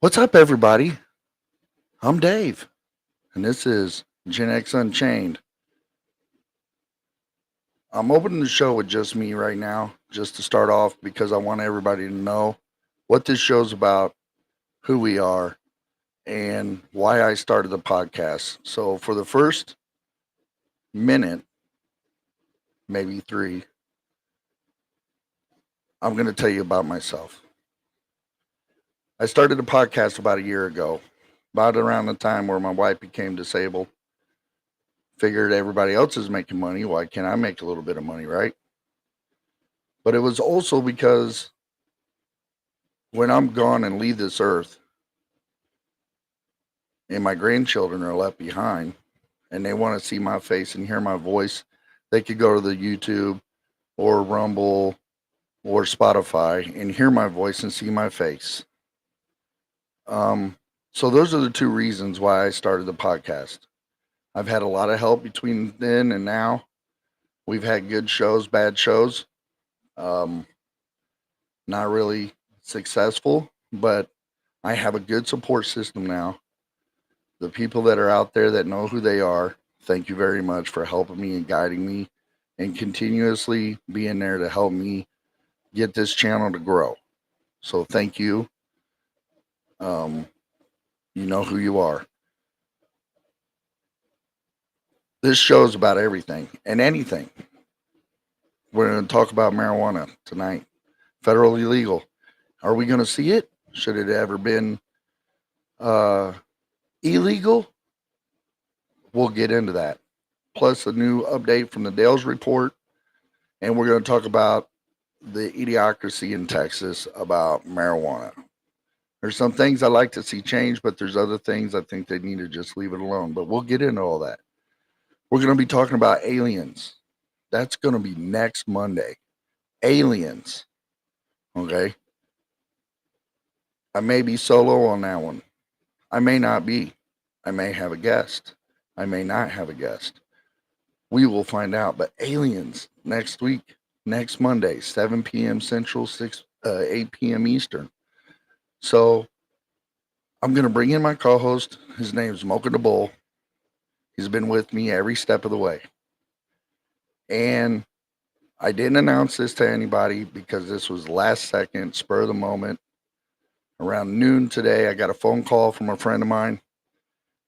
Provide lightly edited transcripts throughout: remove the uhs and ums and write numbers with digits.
What's up, everybody? I'm Dave, and this is Gen X Unchained. I'm opening the show with just me right now, just to start off, because I want everybody to know what this show's about, who we are, and why I started the podcast. So, for the first minute, maybe three, I'm going to tell you about myself. I started the podcast about a year ago, about around the time where my wife became disabled. Figured everybody else is making money. Why can't I make a little bit of money, right? But it was also because when I'm gone and leave this earth and my grandchildren are left behind and they want to see my face and hear my voice, they could go to the YouTube or Rumble or Spotify and hear my voice and see my face. Um, so those are the two reasons why I started the podcast. I've had a lot of help between then and now. We've had good shows, bad shows. Um, Not really successful, but I have a good support system now. The people that are out there that know who they are, thank you very much for helping me and guiding me and continuously being there to help me get this channel to grow. So thank you. Um, you know who you are. This show is about everything and anything. We're going to talk about marijuana tonight. Federally legal. Are we going to see it? Should it ever been uh, illegal? We'll get into that. Plus a new update from the Dales report. And we're going to talk about the idiocracy in Texas about marijuana. There's some things I like to see change, but there's other things I think they need to just leave it alone. But we'll get into all that. We're going to be talking about aliens. That's going to be next Monday. Aliens. Okay. I may be solo on that one. I may not be. I may have a guest. I may not have a guest. We will find out. But aliens next week, next Monday, 7 p.m. Central, 8 p.m. Eastern. So I'm going to bring in my co-host. His name's Mocha the Bull. He's been with me every step of the way. And I didn't announce this to anybody because this was last second, spur of the moment. Around noon today, I got a phone call from a friend of mine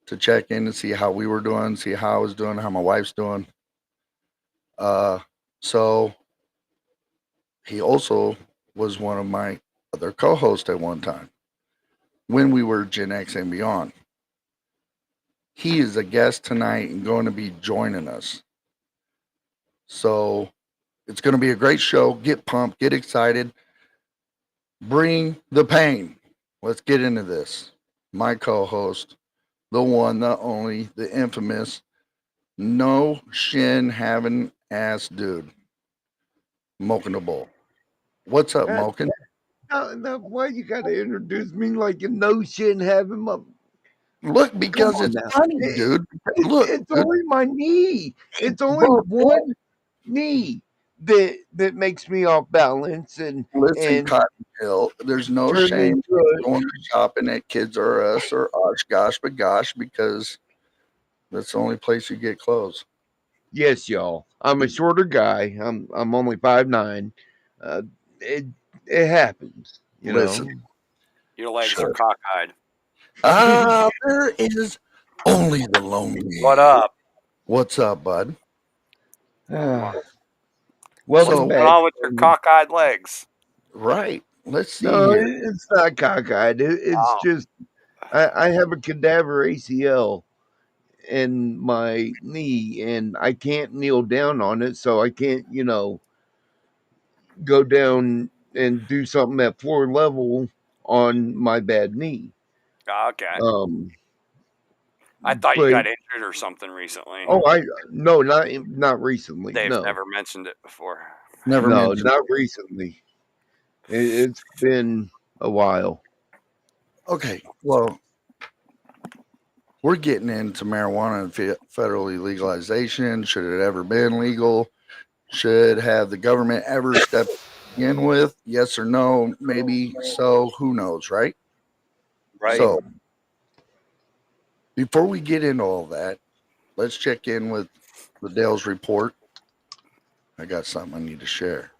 to check in and see how we were doing, see how I was doing, how my wife's doing. So he also was one of my other co-hosts at one time when we were Gen X and beyond. He is a guest tonight and going to be joining us. So it's going to be a great show. Get pumped, get excited, bring the pain. Let's get into this. My co host, the one, the only, the infamous, no shin having ass dude, Mokin the Bull. What's up, Uh, Mokin? now, why you gotta introduce me like a no shit having my? Look, Come because on it's now, funny, it, dude. it's Look, it's dude. only my knee. Hey, It's only bro, one knee that makes me off balance listen, and Cottontail, there's no turn shame into in a going shopping at Kids R Us or Osh Gosh but Gosh because that's the only place you get clothes. yes, y'all. I'm a shorter guy. I'm only 5'9". Uh, it it happens, you Listen, know. Your legs are sure. cockeyed. There is only the What lonely. up? What's up, bud? Not much. What's Welcome So, going back. on with your cockeyed legs? right, let's see No, here. it's not cockeyed. It's Oh, just I have a cadaver ACL in my knee and I can't kneel down on it, so I can't, go down and do something at floor level on my bad knee. okay. Um, I thought you but got injured or something recently. I no, not recently. Dave's No, never mentioned it before. Never no, mentioned. not recently. It's been a while. Okay, well, we're getting into marijuana and federally legalization. Should it ever been legal? Should have the government ever stepped in with? Yes or no? Maybe so. Who knows, right? Right. So before we get into all that, let's check in with the Dale's report. I got something I need to share.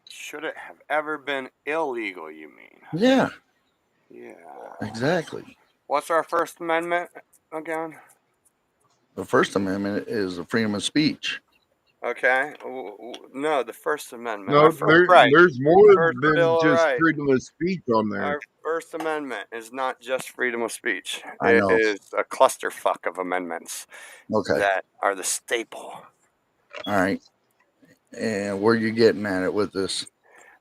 Should it have ever been illegal, you mean? Yeah, Yeah. exactly. What's our First Amendment again? The First Amendment is the freedom of speech. Okay. No, the First Amendment. No, Our first right. there's more First than Bill of just Rights. freedom of speech on there. Our First Amendment is not just freedom of speech. I know. It is a clusterfuck of amendments Okay. that are the staple. All right. And where you getting at it with this?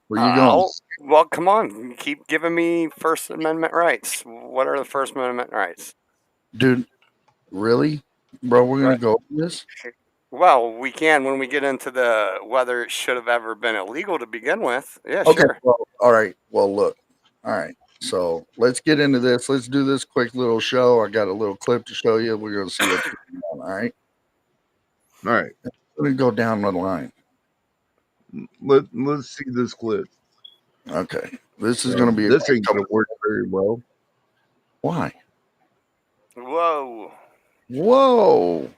Where you going? Well, come on. Keep giving me First Amendment rights. What are the First Amendment rights? Dude, really? Bro, we're going to go over this? Well, we can when we get into the whether it should have ever been illegal to begin with. Yeah, Okay. sure. Well, all right. Well, look. All right. So let's get into this. Let's do this quick little show. I got a little clip to show you. We're going to see what's going on. All right. All right. Let me go down the line. Let's see this clip. Okay. This is going to be This ain't going to work very well. Why? Whoa. Whoa.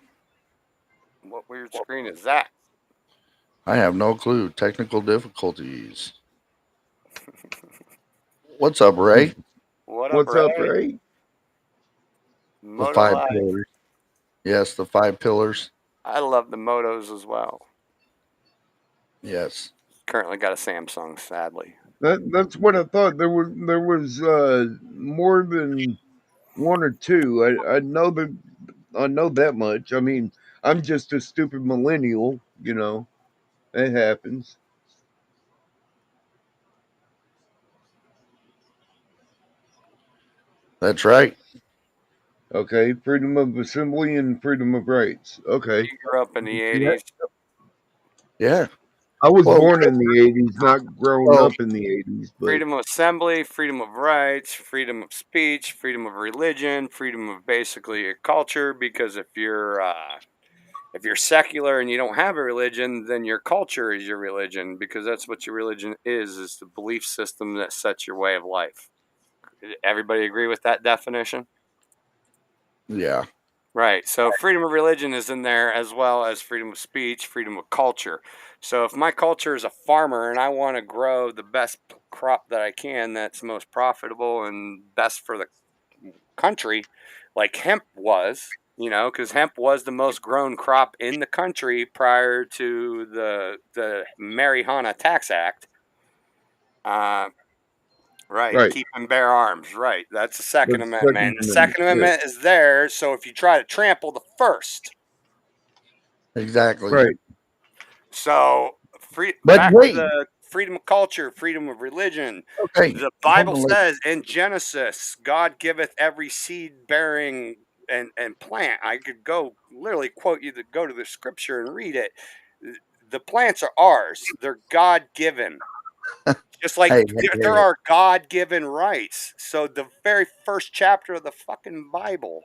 What weird screen is that? I have no clue. Technical difficulties. What's up, Ray? What's up, Ray? The 5 pillars. Yes, the 5 pillars. I love the motos as well. Yes. Currently got a Samsung, sadly. That's what I thought. There was more than one or two. I know that much. I mean, I'm just a stupid millennial, you know. It happens. That's right. Okay, freedom of assembly and freedom of rights. Okay. You grew up in the 80s. Yeah. I was born in the 80s, not grown up in the 80s. But Freedom of assembly, freedom of rights, freedom of speech, freedom of religion, freedom of basically your culture. Because if you're secular and you don't have a religion, then your culture is your religion, because that's what your religion is the belief system that sets your way of life. Everybody agree with that definition? Yeah. Right. So freedom of religion is in there, as well as freedom of speech, freedom of culture. So if my culture is a farmer and I want to grow the best crop that I can, that's most profitable and best for the country, like hemp was, because hemp was the most grown crop in the country prior to the Marijuana Tax Act. Right. Keep and bear arms. Right. That's the Second Amendment. And the Second Amendment is there, so if you try to trample the first. Exactly. Right. So, the freedom of culture, freedom of religion. Okay. The Bible says in Genesis, God giveth every seed-bearing and plant. I could literally quote you go to the scripture and read it. The plants are ours. They're God-given. Just like there are God-given rights. So the very first chapter of the fucking Bible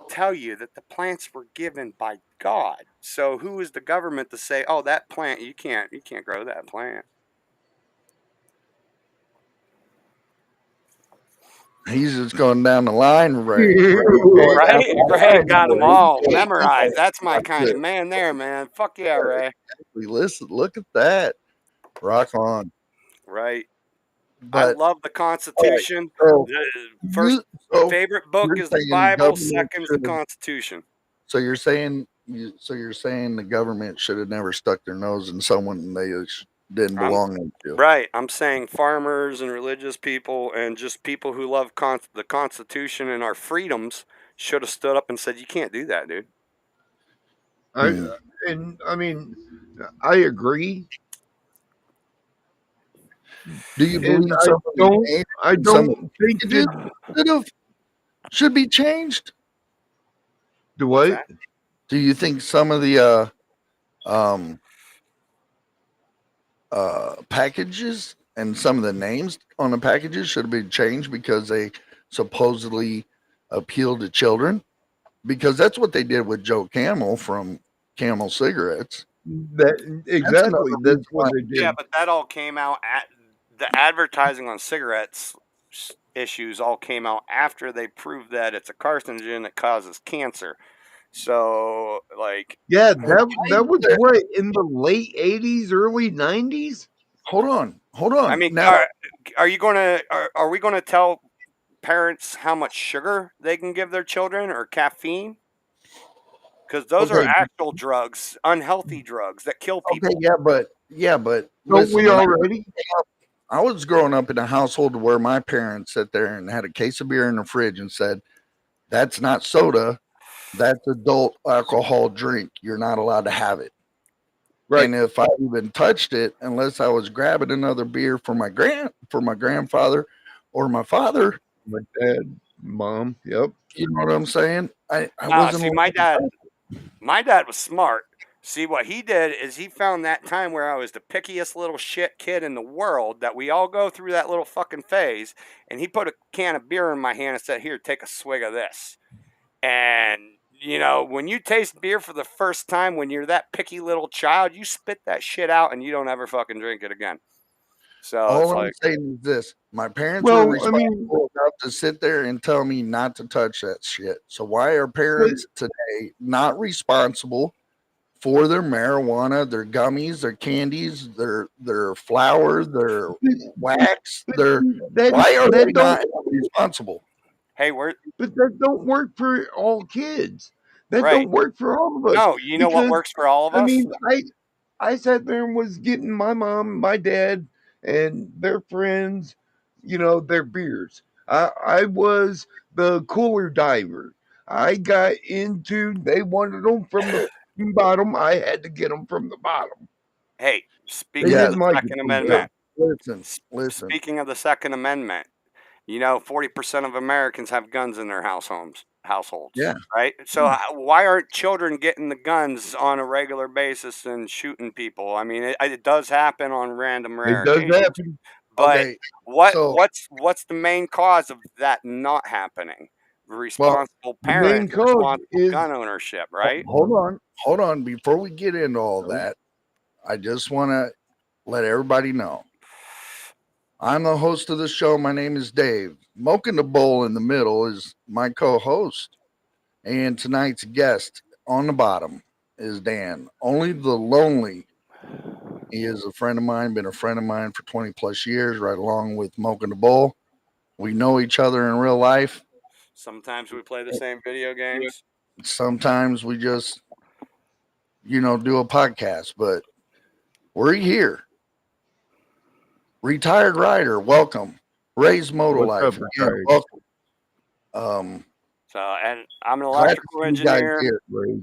tell you that the plants were given by God. So who is the government to say, "Oh, that plant you can't grow that plant"? He's just going down the line, Ray. Ray got them all memorized. That's my kind of man there, man. Fuck yeah, Ray. Listen, look at that. Rock on. Right. But, I love the Constitution. The first favorite book is the Bible. Second is the Constitution. So you're saying the government should have never stuck their nose in someone they didn't belong to. Right. I'm saying farmers and religious people and just people who love the Constitution and our freedoms should have stood up and said, "You can't do that, dude." I mean, I agree. Do you believe I don't think it should be changed? Do what? Do you think some of the packages and some of the names on the packages should have been changed because they supposedly appeal to children? Because that's what they did with Joe Camel from Camel Cigarettes. That's what they did. Yeah, but that all came out at the advertising on cigarettes issues all came out after they proved that it's a carcinogen that causes cancer. So, like, Yeah, Well, that was what, in the late 80s, early 90s? hold on. I mean, Now, are you gonna are we gonna tell parents how much sugar they can give their children or caffeine? Because those are okay, actual drugs, unhealthy drugs that kill people. okay, yeah, but Don't we listen, already? I was growing up in a household where my parents sat there and had a case of beer in the fridge and said, "That's not soda. That's adult alcohol drink. You're not allowed to have it." Right. And if I even touched it, unless I was grabbing another beer for my grandfather or my father, My dad, mom, yep. you know what I'm saying? I wasn't See, allowed to my dad was smart. See, what he did is he found that time where I was the pickiest little shit kid in the world, that we all go through that little fucking phase, and he put a can of beer in my hand and said, "Here, take a swig of this." And, you know, when you taste beer for the first time, when you're that picky little child, you spit that shit out and you don't ever fucking drink it again. So it's All I'm like, saying is this: my parents were Well, I responsible mean, enough to sit there and tell me not to touch that shit. So why are but, parents today not responsible for their marijuana, their gummies, their candies, their flour, their wax, but their that why are that they don't not responsible? hey, we're but that don't work for all kids. That right. don't work for all of us. No, you know what Because works for all of I us? mean, I sat there and was getting my mom, my dad, and their friends, their beers. I was the cooler diver. I got into. They wanted them from the bottom. I had to get them from the bottom. Hey, They speaking of Yeah, the didn't like it Second too bad. Amendment, listen. speaking of the Second Amendment, you know, 40% of Americans have guns in their households, Yeah, right? So why aren't children getting the guns on a regular basis and shooting people? I mean, it does happen on random rare It does occasions, happen. but okay. So, what's the main cause of that not happening? well, Responsible The main parents, cause responsible is gun ownership, right? hold on. Before we get into all that, I just want to let everybody know I'm the host of the show. My name is Dave. Moking the Bowl in the middle is my co-host, and tonight's guest on the bottom is Dan. Only the lonely. He is a friend of mine, been a friend of mine for 20 plus years, right along with Moking the Bowl. We know each other in real life. Sometimes we play the same video games. Sometimes we just, do a podcast, but we're here. Retired rider, welcome. Ray's Moto what's up, Life, again, retired? welcome. Um, So, and I'm an Glad to electrical see you guys engineer. here. Right.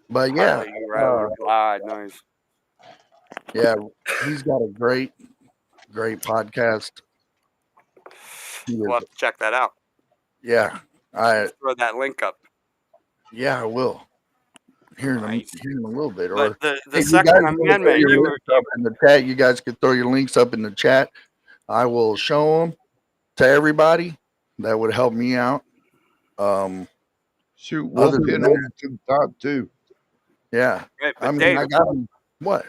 But yeah, You right over the side, nice. yeah, he's got a great podcast. He We'll is, have to check that out. yeah, Throw that link up. I will here in Nice. a little bit. Or But the if you Second guys wanna throw Amendment, your you links up in the chat, you guys could throw your links up in the chat. I will show them to everybody. That would help me out. Shoot, we'll Other pin than them that, to the top too. yeah, right, I but mean, Dave, I got them. What?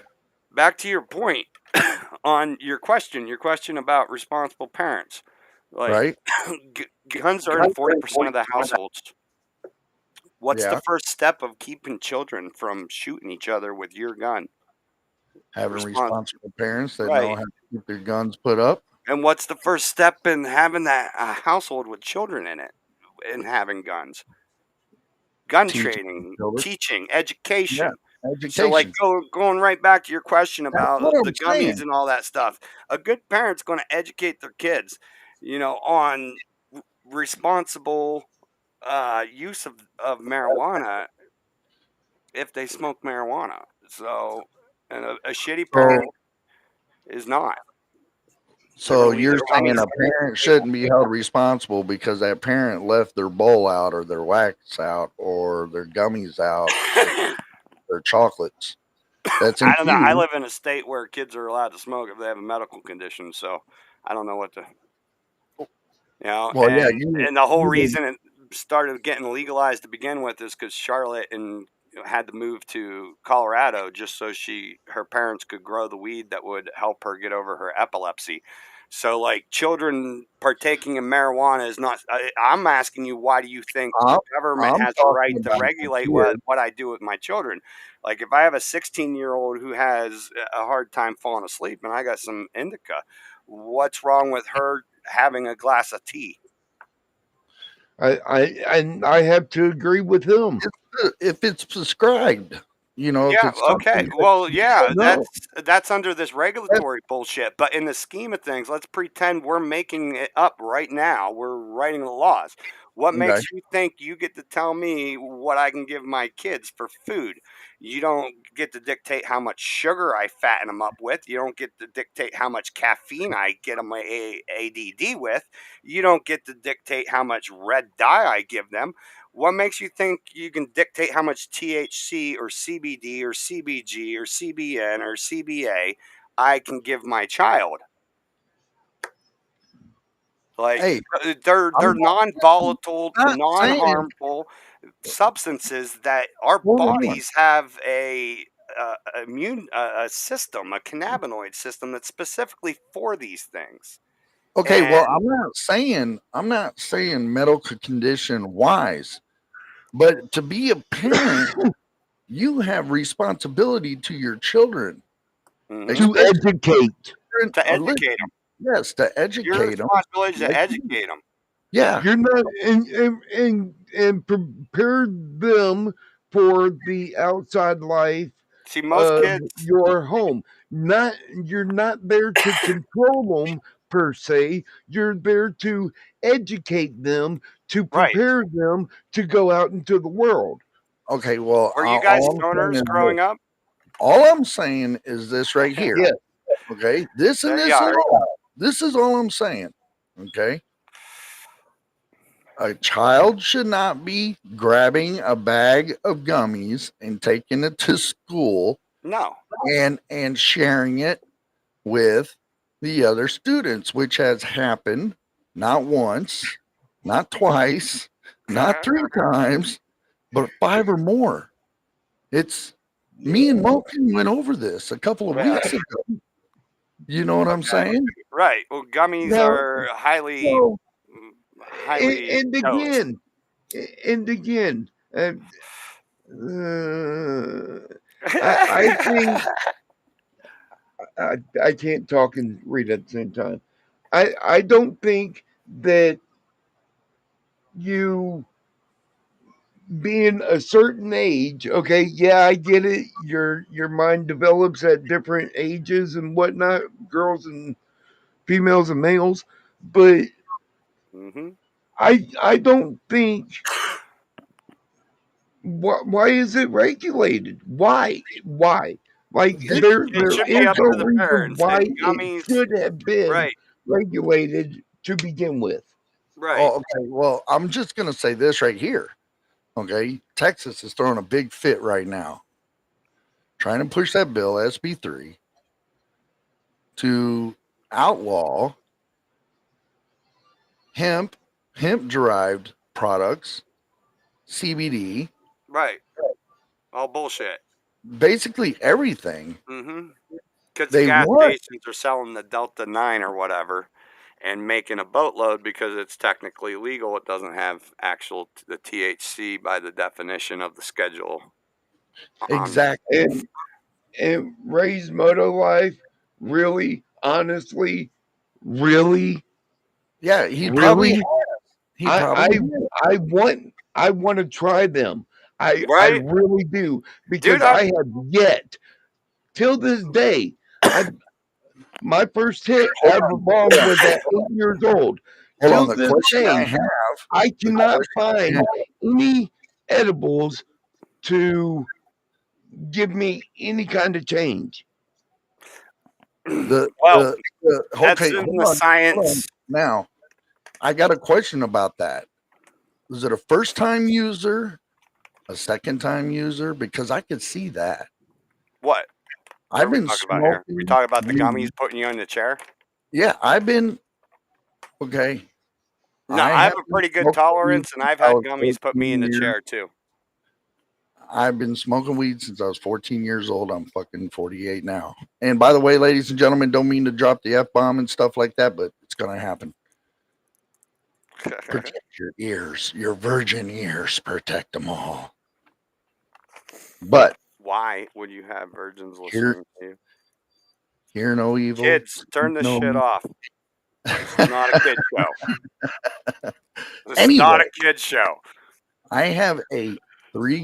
back to your point on your question about responsible parents. Like, Right? guns are in 40% of the households. What's the Yeah, first step of keeping children from shooting each other with your gun? having Respons- responsible parents that know Right. how to keep their guns put up. And what's the first step in having that household with children in it and having guns? Gun Teaching training, children. teaching, Yeah, education. education. So, like, going right back to your question That's about what the I'm gummies saying. and all that stuff, a good parent's going to educate their kids, on responsible use of marijuana if they smoke marijuana. So, and a shitty So, parent is not. They're so going to leave you're their saying gummies. a parent shouldn't be held responsible because that parent left their bowl out or their wax out or their gummies out or their chocolates. That's I don't know. I infused. live in a state where kids are allowed to smoke if they have a medical condition, so I don't know what to, Well, yeah, and the whole you reason it started getting legalized to begin with is because Charlotte and had to move to Colorado just so her parents could grow the weed that would help her get over her epilepsy. So, like, children partaking in marijuana is not. I'm asking you, why do you think the government I'm has a right talking to about regulate here. what I do with my children? Like, if I have a 16-year-old who has a hard time falling asleep and I got some indica, what's wrong with her having a glass of tea? I have to agree with him. If it's prescribed, if Yeah, it's something okay. that Well, you yeah, should know, that's under this that- regulatory bullshit. But in the scheme of things, let's pretend we're making it up right now. We're writing the laws. What okay. makes you think you get to tell me what I can give my kids for food? You don't get to dictate how much sugar I fatten them up with. You don't get to dictate how much caffeine I get them ADD with. You don't get to dictate how much red dye I give them. What makes you think you can dictate how much THC or CBD or CBG or CBN or CBA I can give my child? Like, Hey, they're I'm non-volatile, not saying. non-harmful substances that our Hold on. bodies have immune a system, a cannabinoid system that's specifically for these things. Okay, well, And I'm not saying medical condition wise, but to be a parent, you have responsibility to your children, mhm, To especially educate. children, to educate them, yes, to your educate them. responsibility is to educate them. Yeah, You're not and prepare them for the outside life See, most of kids, your home. Not You're not there to control them per se. You're there to educate them, to right? prepare them to go out into the world. okay, well, Were you guys all I'm saying stoners is growing this. up? All I'm saying is this right here. Yeah. Okay, this and There you this are. alone. This is all I'm saying. Okay, a child should not be grabbing a bag of gummies and taking it to school No. and sharing it with the other students, which has happened not once, not twice, not three times, but 5 or more. It's me and Moken went over this a couple of Yeah. weeks ago. You know what I'm saying? Right. Well, gummies Now, are highly, so, highly and dosed. again, I think I can't talk and read at the same time. I don't think that you being a certain age, okay, yeah, I get it. Your mind develops at different ages and whatnot, girls and females and males, but hmm I don't think why is it regulated? Why? Like This, It there should be is up no to the reason parents. why And it gummies, should have been right, regulated to begin with. right. oh, okay. Well, I'm just going to say this right here. Okay. Texas is throwing a big fit right now, trying to push that bill, SB3, to outlaw hemp, hemp derived products, CBD, Right. All bullshit. basically everything. Because the They gas want, stations are selling the Delta 9 or whatever and making a boatload because it's technically legal. It doesn't have the THC by the definition of the schedule on there. exactly. And Ray's Moto Life, really, honestly, really, Yeah, he probably, really, he I probably, I want to try them. I Right? really do Dude, because I have yet till this day. I My first hit hold out of a on, bomb was at 8 years old. hold on. Till The this question I day, have, I the cannot question I find have, any edibles to give me any kind of change. well, that's okay, in hold the on, hold on. science. Now, I got a question about that. Was it a first time user, a second time user? Because I could see that. What? What are I've we been talking about here? We smoking talking about the weed. gummies putting you in the chair? Yeah, I've been okay. No, I I have have a been pretty good smoking weed tolerance, and since I've I had was gummies put me in 14 the years. chair too. I've been smoking weed since I was 14 years old. I'm fucking 48 now. And by the way, ladies and gentlemen, don't mean to drop the F-bomb and stuff like that, but it's going to happen. Protect your ears, your virgin ears. Protect them all. But Why would you have virgins Here- listening to you? hear no evil. Kids, turn this no shit off. This is not a kid show. This is Anyway. not a kid show. I have 3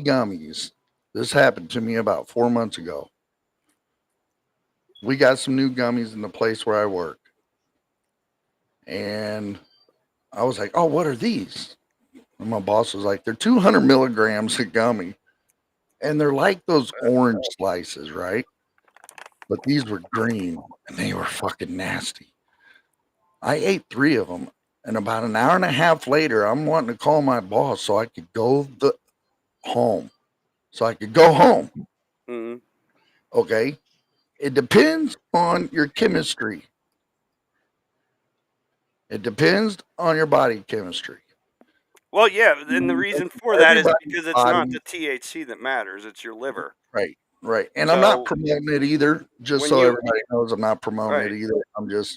gummies. This happened to me about 4 months ago. We got some new gummies in the place where I work. And I was like, oh, what are these? And my boss was like, they're 200 milligrams of gummy. And they're like those orange slices, right? But these were green and they were fucking nasty. I ate 3 of them. And about an hour and a half later, I'm wanting to call my boss so I could go home. Mm-hmm. Okay. It depends on your chemistry. It depends on your body chemistry. Well, yeah, and the reason for that is Everybody's because it's not body- the THC that matters; it's your liver. Right. And I'm not So, promoting it either. Just when so you- everybody knows, I'm not promoting Right. it either.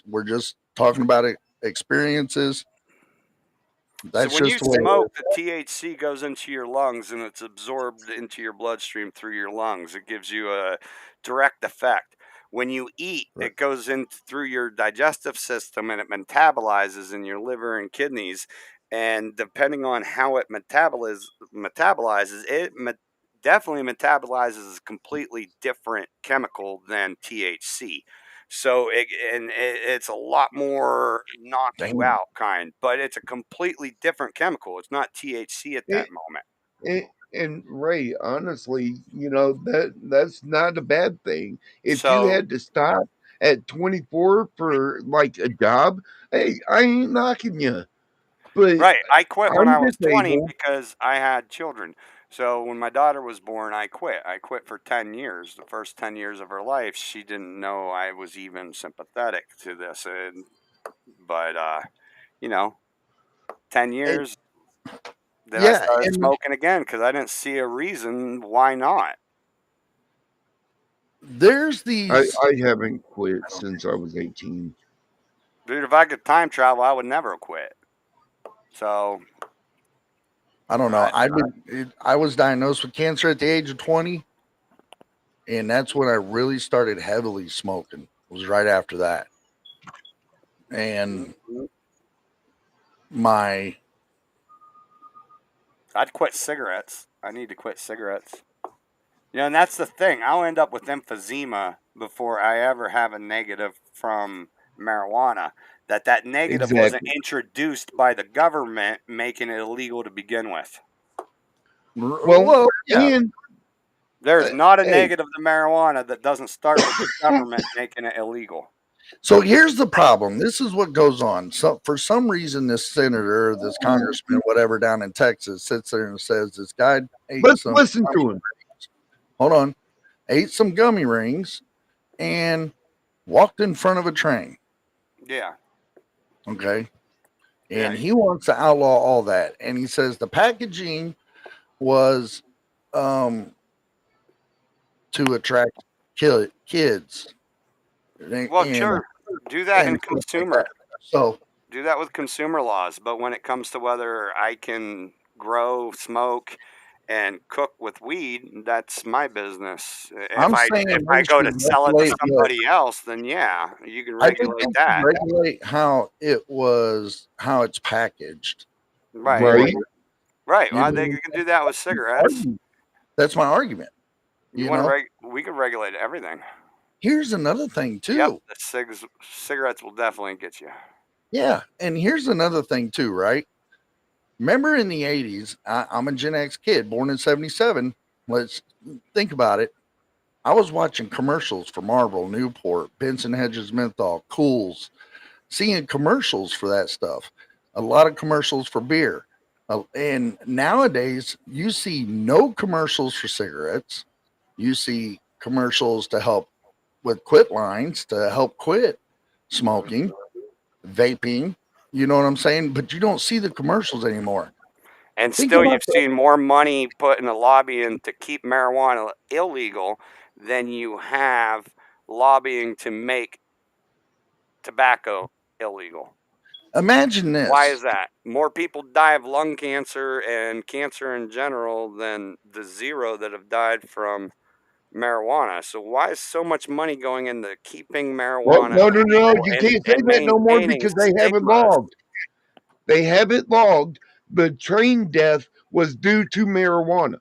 We're just talking about it, experiences. That's so when you just the way it smoke, the THC goes into your lungs and it's absorbed into your bloodstream through your lungs. It gives you a direct effect. When you eat, Right. it goes in through your digestive system and it metabolizes in your liver and kidneys. And depending on how it metabolizes, it definitely metabolizes a completely different chemical than THC. So it's a lot more knock you Damn. out kind, but it's a completely different chemical. It's not THC at that moment. And Ray, honestly, that's not a bad thing. If you So- had to stop at 24 for like a job, hey, I ain't knocking you. But Right. I quit when I'm I was 20 disabled. because I had children. So when my daughter was born, I quit. I quit for 10 years. The first 10 years of her life, she didn't know I was even sympathetic to this. But 10 years, then I Yeah, started and- smoking again because I didn't see a reason why not. There's these. I haven't quit since I was 18. Dude, if I could time travel, I would never quit. So, I don't know. Right. I was diagnosed with cancer at the age of 20, and that's when I really started heavily smoking. It was right after that, and I'd quit cigarettes. I need to quit cigarettes. And that's the thing. I'll end up with emphysema before I ever have a negative from marijuana. That negative wasn't Exactly. introduced by the government, making it illegal to begin with. Well, yeah. and There's not a hey. negative to marijuana that doesn't start with the government making it illegal. So here's the problem. This is what goes on. So for some reason, this senator, this congressman, whatever, down in Texas, sits there and says this guy ate let's some. listen to him. Hold on, ate some gummy rings, and walked in front of a train. Yeah. Okay. And Yeah. he wants to outlaw all that. And he says the packaging was to attract kids. Well, And- sure. Do that in and- consumer. So Do that with consumer laws. But when it comes to whether I can grow, smoke, and cook with weed, that's my business. I'm If saying I we go to should sell it to regulate somebody else, then yeah, you can I think regulate we that. should regulate how it's packaged. Right. Right. Right. You Well, know, they can do that with cigarettes. That's my argument. You You want know, to we can regulate everything. here's another thing too. Yep, the cigarettes will definitely get you. Yeah, and here's another thing too, right? Remember in the 80s, I'm a Gen X kid, born in 77. Let's think about it. I was watching commercials for Marlboro, Newport, Benson Hedges Menthol, Cools, seeing commercials for that stuff. A lot of commercials for beer. And nowadays, you see no commercials for cigarettes. You see commercials to help with quit lines, to help quit smoking, vaping. You know what I'm saying? But you don't see the commercials anymore. And Think still, about you've seen more money put in the lobbying to keep marijuana illegal than you have lobbying to make tobacco illegal. Imagine Why this. is that? More people die of lung cancer and cancer in general than the zero that have died from marijuana. So why is so much money going into keeping Well, marijuana no, illegal you and, can't say that no more maintaining because they have it stigmas? logged. They have it logged. The train death was due to marijuana.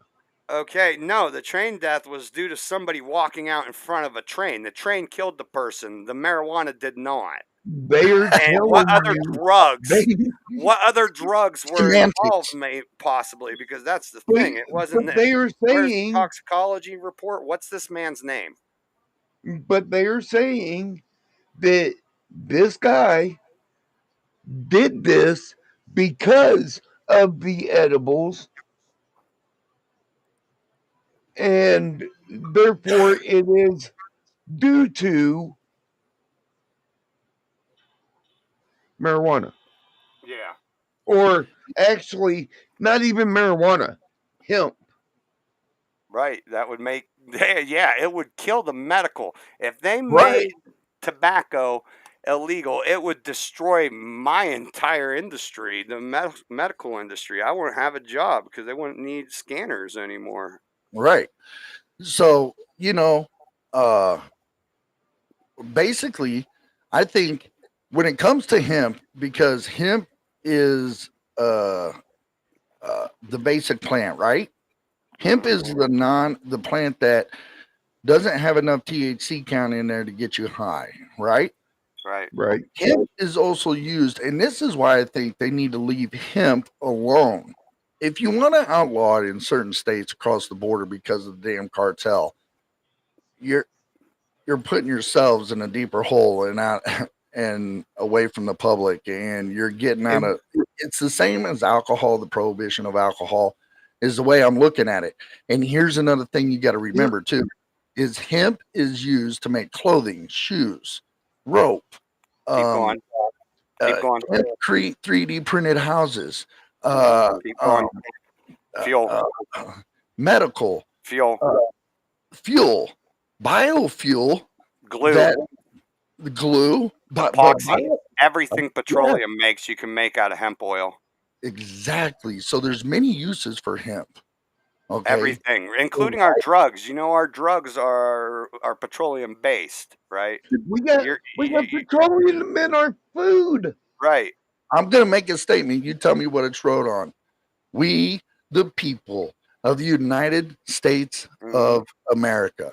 Okay, no, the train death was due to somebody walking out in front of a train. The train killed the person. The marijuana did not. They are And what telling other you drugs? they, What other drugs were involved? Semantics. May possibly because that's the but, thing. It wasn't. but they are Where's the saying, toxicology report? What's this man's name? that this guy did this because of the edibles, and therefore it is due to marijuana. Yeah. Or actually, not even marijuana, hemp. Right. That would make. Yeah, it would kill the medical if they Right. made tobacco illegal. It would destroy my entire industry, the medical industry. I wouldn't have a job because they wouldn't need scanners anymore. Right. So, uh basically, I think when it comes to hemp, because hemp is uh the basic plant, right? Hemp is the plant that doesn't have enough THC count in there to get you high, right? Right. Right. Hemp is also used, and this is why I think they need to leave hemp alone. If you want to outlaw it in certain states across the border because of the damn cartel, you're putting yourselves in a deeper hole and out and away from the public, and you're getting out And of. It's the same as alcohol. The prohibition of alcohol is the way I'm looking at it. And here's another thing you got to hemp, remember too: is hemp is used to make clothing, shoes, rope, Keep um, going. Keep going. hemp 3D printed houses, uh, Keep um, going. Fuel. medical, Fuel. fuel, biofuel, Glue. that the glue, but Epoxy. Everything yeah, petroleum makes you can make out of hemp oil. exactly. So there's many uses for hemp. Okay, Everything, including our drugs. You know, our drugs are petroleum based, right? we got You're petroleum in our food. right. I'm gonna make a statement. You tell me what it's wrote on. We, the people of the United States of America.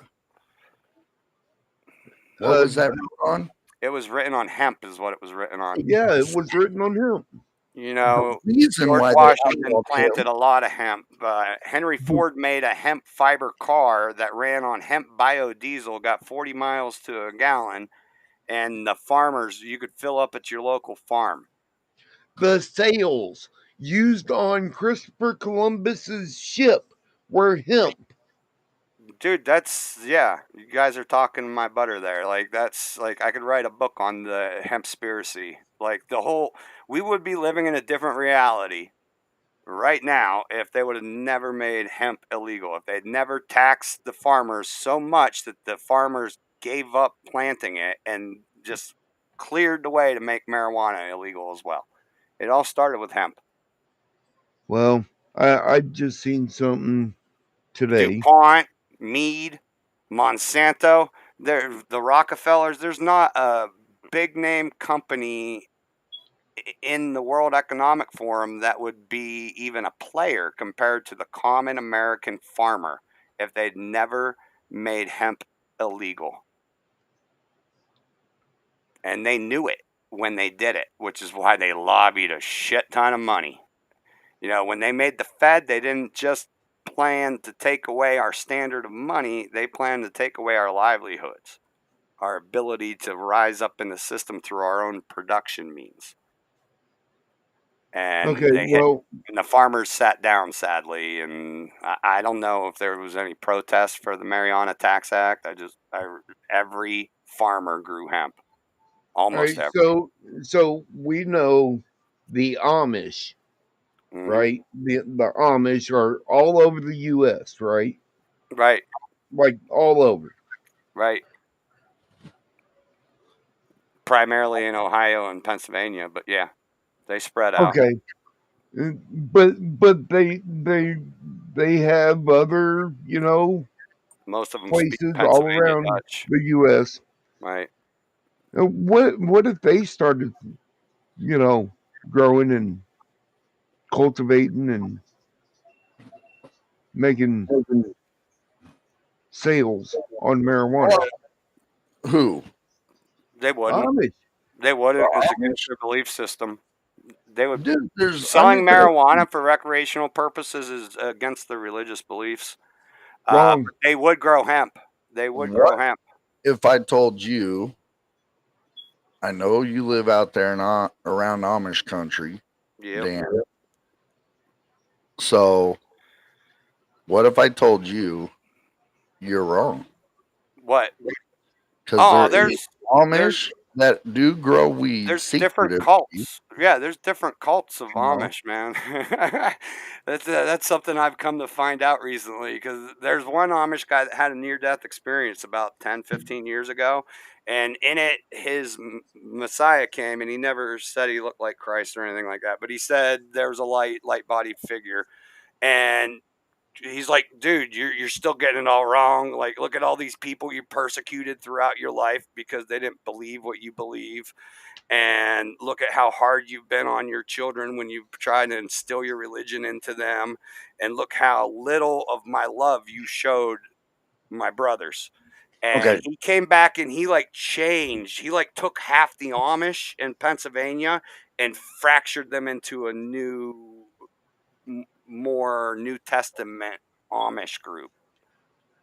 What was that wrote on? It was written on hemp, is what it was written on. Yeah, it was written on hemp. You know, The reason George why they Washington outlawed planted hemp, a lot of hemp. Henry Ford made a hemp fiber car that ran on hemp biodiesel, got 40 miles to a gallon, and the farmers, you could fill up at your local farm. The sails used on Christopher Columbus's ship were hemp. Dude, that's yeah. You guys are talking my butter there. Like that's like I could write a book on the hempspiracy. Like the whole, we would be living in a different reality right now if they would have never made hemp illegal. If they'd never taxed the farmers so much that the farmers gave up planting it and just cleared the way to make marijuana illegal as well. It all started with hemp. Well, I just seen something today. DuPont, Mead, Monsanto, the Rockefellers. There's not a big name company in the World Economic Forum that would be even a player compared to the common American farmer if they'd never made hemp illegal. And they knew it when they did it, which is why they lobbied a shit ton of money. You know, when they made the Fed, they didn't just plan to take away our standard of money, they planned to take away our livelihoods, our ability to rise up in the system through our own production means. And Okay, they hit, well, and the farmers sat down sadly. And I don't know if there was any protest for the Marijuana Tax Act. Every farmer grew hemp, all almost right. every. So we know the Amish right? The Amish are all over the U.S., right? Right. Like all over. Right. Primarily in Ohio and Pennsylvania, but yeah, they spread out. Okay, but they have other Most of them speak places all Pennsylvania around Dutch. the U.S. Right. What if they started growing and cultivating and making sales on marijuana? Who? They wouldn't. Amish. They wouldn't. It's Amish? against their belief system. They would. Dude, there's Selling I'm just gonna marijuana for recreational purposes is against their religious beliefs. Wrong. But they would grow hemp. They would what grow hemp. if I told you I know you live out there in around Amish country, Yep. Dan. So what if I told you you're wrong? What? Because Oh, there is Amish that do grow weed there's different secretively. cults. Yeah, there's different cults of You know? Amish, man. That's something I've come to find out recently because there's one Amish guy that had a near-death experience about 10, 15 years ago. And in it, his Messiah came, and he never said he looked like Christ or anything like that. But he said there was a light-bodied figure. And he's like, dude, you're still getting it all wrong. Like, look at all these people you persecuted throughout your life because they didn't believe what you believe. And look at how hard you've been on your children when you've tried to instill your religion into them. And look how little of my love you showed my brothers. And Okay. he came back and he like changed. He like took half the Amish in Pennsylvania and fractured them into a new, more New Testament Amish group.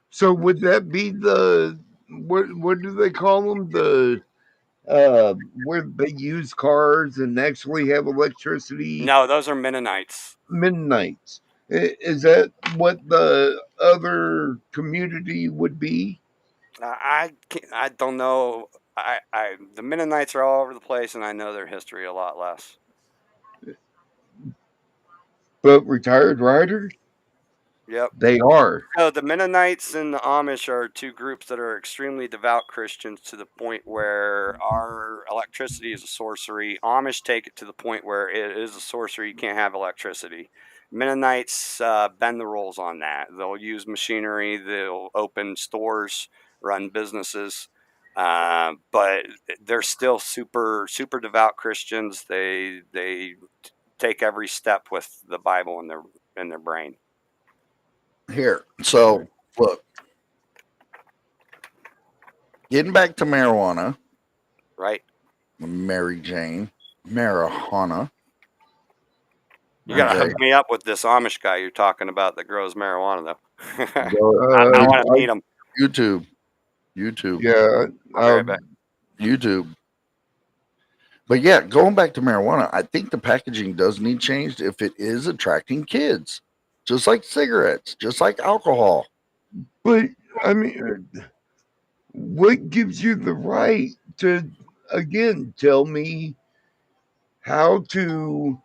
So would that be the what do they call them? The where they use cars and actually have electricity? No, those are Mennonites. Mennonites. Is that what the other community would be? I don't know. The Mennonites are all over the place, and I know their history a lot less. But retired riders? Yep. They are. So the Mennonites and the Amish are two groups that are extremely devout Christians to the point where our electricity is a sorcery. Amish take it to the point where it is a sorcery. You can't have electricity. Mennonites bend the rules on that. They'll use machinery. They'll open stores, run businesses, but they're still super devout Christians. They take every step with the Bible in their brain. Here. So look. Getting back to marijuana, Right? Mary Jane, marijuana. You gotta Okay. hook me up with this Amish guy you're talking about that grows marijuana, though. I Uh, want to meet him. YouTube. yeah. I'll be right back. YouTube. But yeah, going back to marijuana, I think the packaging does need changed if it is attracting kids, just like cigarettes, just like alcohol. But I mean, what gives you the right to again tell me how to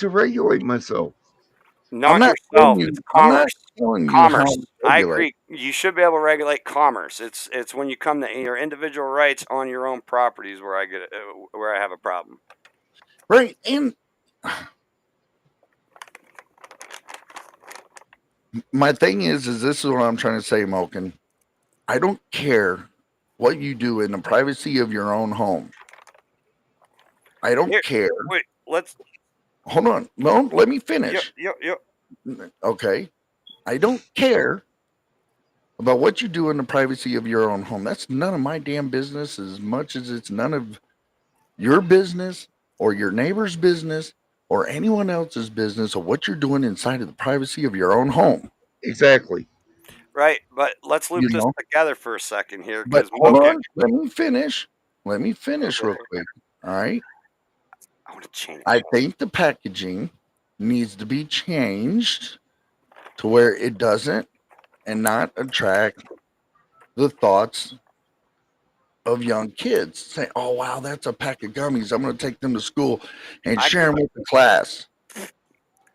regulate myself? Not I'm not yourself. telling you. It's I'm not commerce. telling you how Commerce. to I regulate. agree. You should be able to regulate commerce. It's when you come to your individual rights on your own properties where I get where I have a problem. Right. And my thing is this is what I'm trying to say, Moken. I don't care what you do in the privacy of your own home. I don't Here, care. wait. Let's. Hold on. No, let me Yep. finish. Yep. Okay. I don't care about what you do in the privacy of your own home. That's none of my damn business as much as it's none of your business or your neighbor's business or anyone else's business or what you're doing inside of the privacy of your own home. Exactly. Right, but let's loop You this know? together for a second here But because hold on. Let me finish. Let me finish Okay. real quick. All right. I want to change. I think the packaging needs to be changed to where it doesn't and not attract the thoughts of young kids saying, "Oh wow, that's a pack of gummies. I'm going to take them to school and I share them with the class."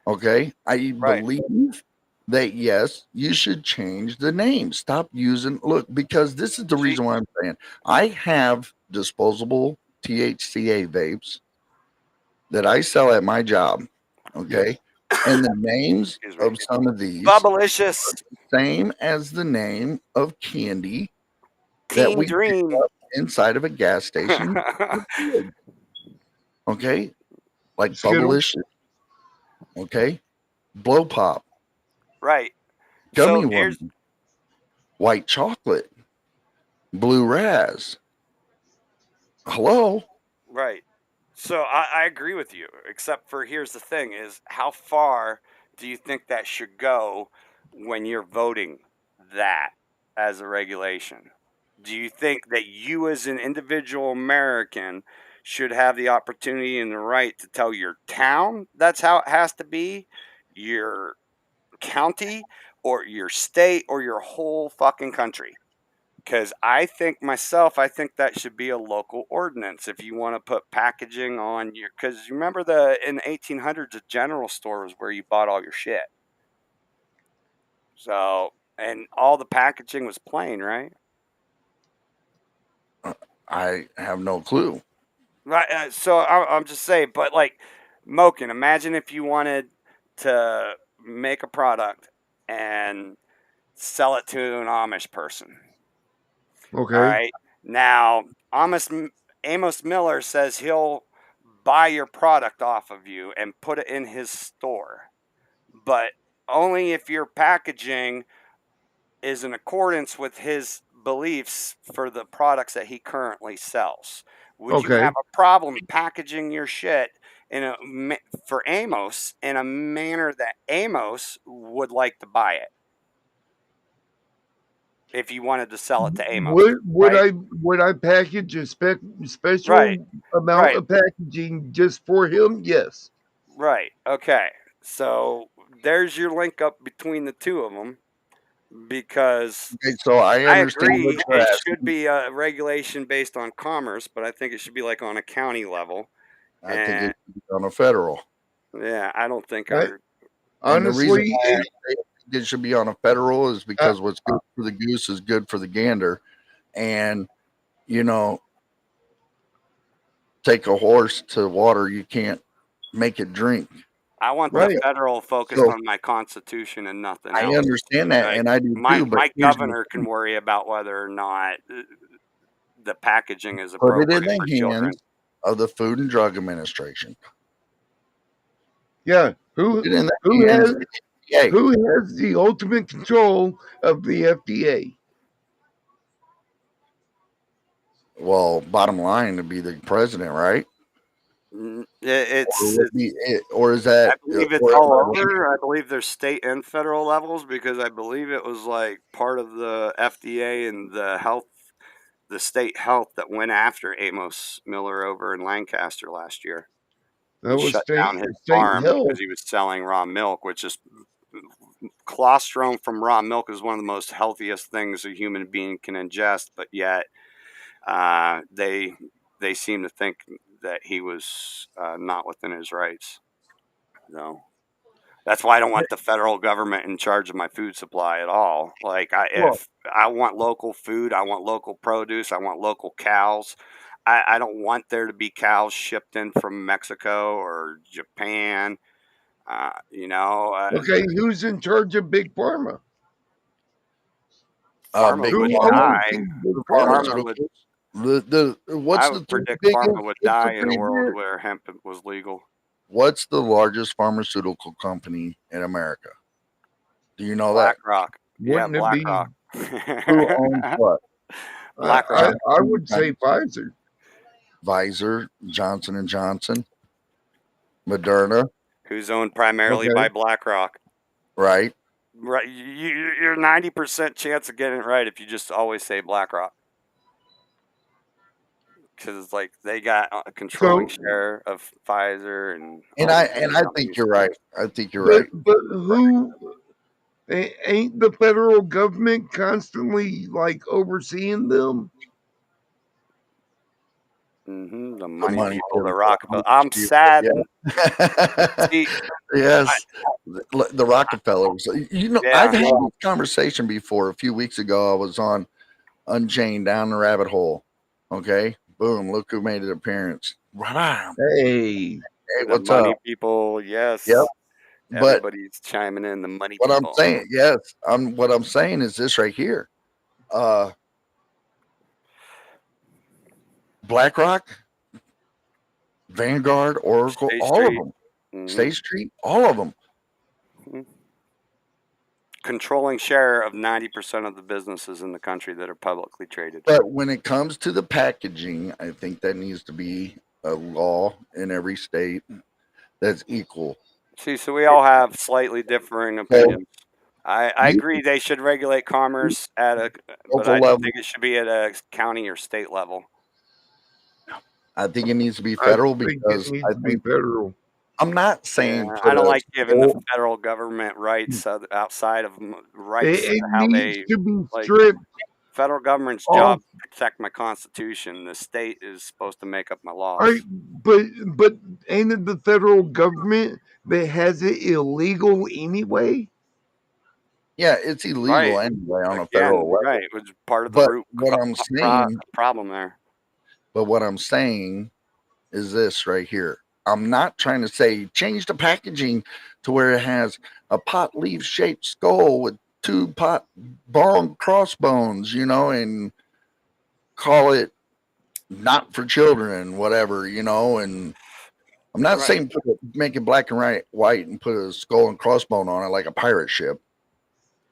Okay, I Right. believe that yes, you should change the name. Stop using because this is the See, reason why I'm saying I have disposable THCA vapes that I sell at my job. Okay, and the names excuse me. of some of these Bubblicious same as the name of candy that Teen we pick Dream. up inside of a gas station. Okay, like Skittles. Bubblicious. Okay, Blow Pop, Right. Gummy So here's Worm, White Chocolate, Blue Raz. Hello. right. So I agree with you, except for here's the thing is how far do you think that should go when you're voting that as a regulation? Do you think that you as an individual American should have the opportunity and the right to tell your town that's how it has to be, your county, or your state, or your whole fucking country? Because I think myself, I think that should be a local ordinance if you want to put packaging on your. Because you remember in the 1800s, the general store was where you bought all your shit. So, and all the packaging was plain, right? I have no clue. Right. So I'm just saying, but like, Moken, imagine if you wanted to make a product and sell it to an Amish person. All Okay. right. Now, Amos Miller says he'll buy your product off of you and put it in his store, but only if your packaging is in accordance with his beliefs for the products that he currently sells. Would you Okay. have a problem packaging your shit for Amos in a manner that Amos would like to buy it if you wanted to sell it to Amos, Would right? I package a Right, special amount right. of packaging just for him? Yes. Right. Okay. So there's your link up between the two of them because Okay, so I I understand what agree you're it asking. should be a regulation based on commerce, but I think it should be like on a county level. I think And it should be on a federal. yeah, I don't think I, our And the reason honestly, why I think it should be on a federal is I, because what's good for the goose is good for the gander. And, you know, take a horse to water, you can't make it drink. I want the right. federal focused So on my constitution and nothing I else. understand that, Like and I do my too. But my here's the governor can thing: worry about whether or not the packaging is put it in appropriate for the children. hands of the Food and Drug Administration. Yeah. Put it in the Who hands has of the FDA. who has the ultimate control of the FDA? Well, bottom line to be the president, right? It's Or is I that, believe it's or am all I wrong? over. I believe there's state and federal levels because I believe it was like part of the FDA and the state health that went after Amos Miller over in Lancaster last year That and was shut down his state farm health. because he was selling raw milk, which is colostrum from raw milk is one of the most healthiest things a human being can ingest, but yet they seem to think that he was not within his rights. No. That's why I don't want the federal government in charge of my food supply at all. Like, Well, if I want local food, I want local produce, I want local cows. I don't want there to be cows shipped in from Mexico or Japan. You know, okay, who's in charge of Big Pharma? Pharma Big Who would pharma, owns die. Big Pharma? Pharma would. pharmaceuticals. I What's the would three predict Pharma biggest? would What's the die in a three world big? where hemp was legal. What's the largest pharmaceutical company in America? Do you know that? BlackRock. Yeah, Wouldn't it be? BlackRock. Who owns what? I BlackRock. I would say Pfizer. Pfizer, Johnson and Johnson, Moderna, Who's owned primarily by Okay. BlackRock. right? Right, you're 90% chance of getting it right if you just always say BlackRock, because it's like they got a controlling So, share of Pfizer and And all I these and other I think companies. you're right. I think you're but right. but who ain't the federal government constantly like overseeing them? The money money people, the people. Rockefeller. I'm sad. Yeah. See, Yes, the Rockefellers. You know, I've yeah, had this conversation before. A few weeks ago, I was on Unchained down the rabbit hole. Okay, boom! Look who made an appearance. Right. Hey, Hey, the what's money up? people. Yep. Yes, But everybody's chiming in. The money what I'm people. saying, yes, what I'm saying is this right here. BlackRock, Vanguard, Oracle, State all of Street. them. Mhm. State Street, all of them. Controlling share of 90% of the businesses in the country that are publicly traded. But when it comes to the packaging, I think that needs to be a law in every state that's equal. See, so we all have slightly differing So opinions. I you agree they should regulate commerce but local I don't level, think it should be at a county or state level. I think it needs to be I federal think it because needs I to be think federal. I'm not Yeah, saying I put don't a like giving the whole, federal government rights outside of rights It to how needs they to be like. stripped Federal government's off. job to protect my constitution. The state is supposed to make up my All right, laws. but ain't it the federal government that has it illegal anyway? yeah, it's illegal Right. anyway on a Again, federal level. right. It was part of the But root what I'm saying, problem there. but what I'm saying is this right here. I'm not trying to say change the packaging to where it has a pot leaf shaped skull with two pot bone crossbones, you know, and call it not for children, whatever, you know. And I'm not Right. saying make it black and white and put a skull and crossbone on it like a pirate ship.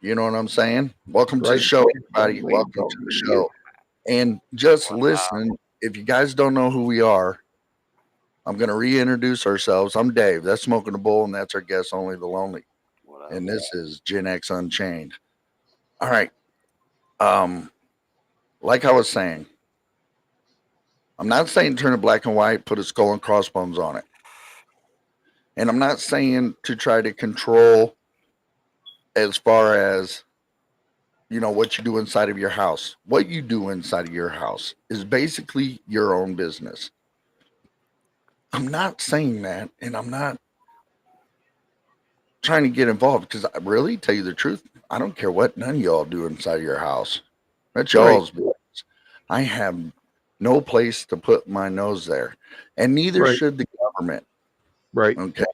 You know what I'm saying? Welcome to the Right. show, everybody. Welcome to the show. And just listen. If you guys don't know who we are, I'm going to reintroduce ourselves. I'm Dave. That's Smoking the Bull, and that's our guest, Only the Lonely. And this is Gen X Unchained. All right. Like I was saying, I'm not saying turn it black and white, put a skull and crossbones on it. And I'm not saying to try to control as far as, you know, what you do inside of your house. What you do inside of your house is basically your own business. I'm not saying that, and I'm not trying to get involved because I really tell you the truth, I don't care what none of y'all do inside of your house. That's y'all's business. I have no place to put my nose there, and neither should the government. Right. Okay.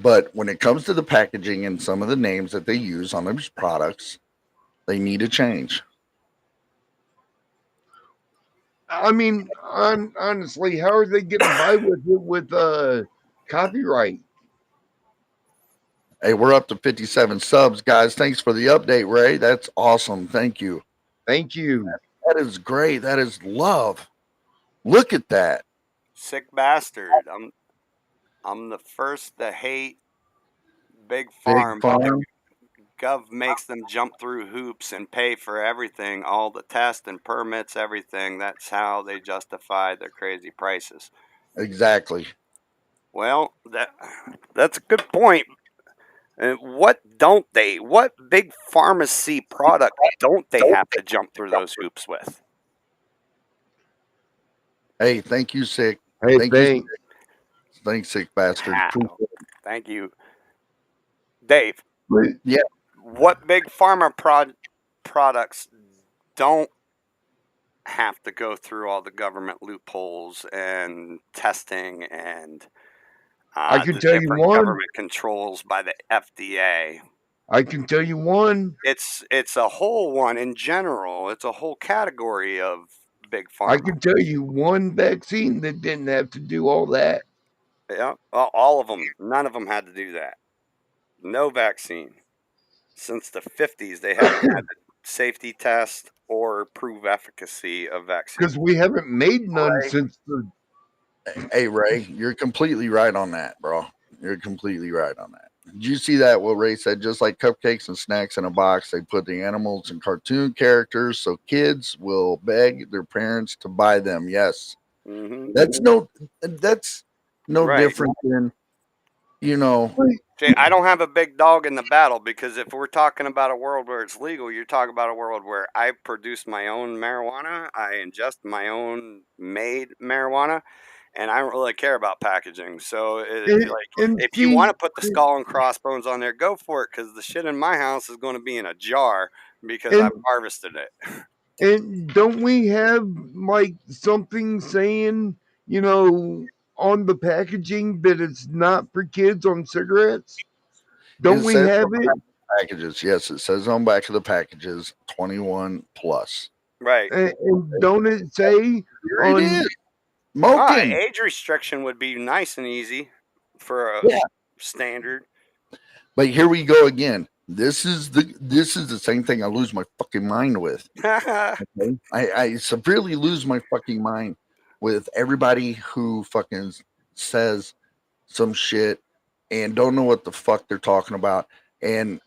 But when it comes to the packaging and some of the names that they use on those products, they need to change. I mean, honestly, how are they getting by with it with copyright? Hey, we're up to 57 subs, guys. Thanks for the update, Ray. That's awesome. Thank you. Thank you. That is great. That is love. Look at that. Sick bastard. I'm the first to hate Big Farm. Big Farm. Gov makes them jump through hoops and pay for everything, all the tests and permits, everything. That's how they justify their crazy prices. Exactly. Well, that's a good point. What big pharmacy product don't they have to jump through those hoops with? Hey, thank you, Sick. Hey, Thanks, Sick bastard. Wow. Thank you. Dave. Yeah. What big pharma products don't have to go through all the government loopholes and testing and I can the tell you different one. government controls by the FDA? I can tell you one. It's a whole one in general. It's a whole category of big pharma. I can tell you one vaccine that didn't have to do all that. Yeah, all of them. None of them had to do that. No vaccine. Since the 50s, they haven't had to safety test or prove efficacy of vaccine. Because we haven't made none Ray. since the. Hey, Ray, you're completely right on that, bro. You're completely right on that. Did you see that? What Ray said? Just like cupcakes and snacks in a box, they put the animals and cartoon characters so kids will beg their parents to buy them. Yes, that's no Right. different than you know, See, I don't have a big dog in the battle, because if we're talking about a world where it's legal, you're talking about a world where I produce my own marijuana, I ingest my own made marijuana, and I don't really care about packaging. So, and if you want see, to put the skull and crossbones on there, go for it, because the shit in my house is going to be in a jar because I've and harvested it. and don't we have like something saying, you know, on the packaging that it's not for kids on cigarettes? Don't it we says have on it? the packages. Yes, it says on back of the packages 21 plus. Right. And don't it say Here it on? is. Smoking. Age restriction would be nice and easy for a Yeah. standard. But here we go again. This is the same thing I lose my fucking mind with. Okay? I severely lose my fucking mind with everybody who fucking says some shit and don't know what the fuck they're talking about. And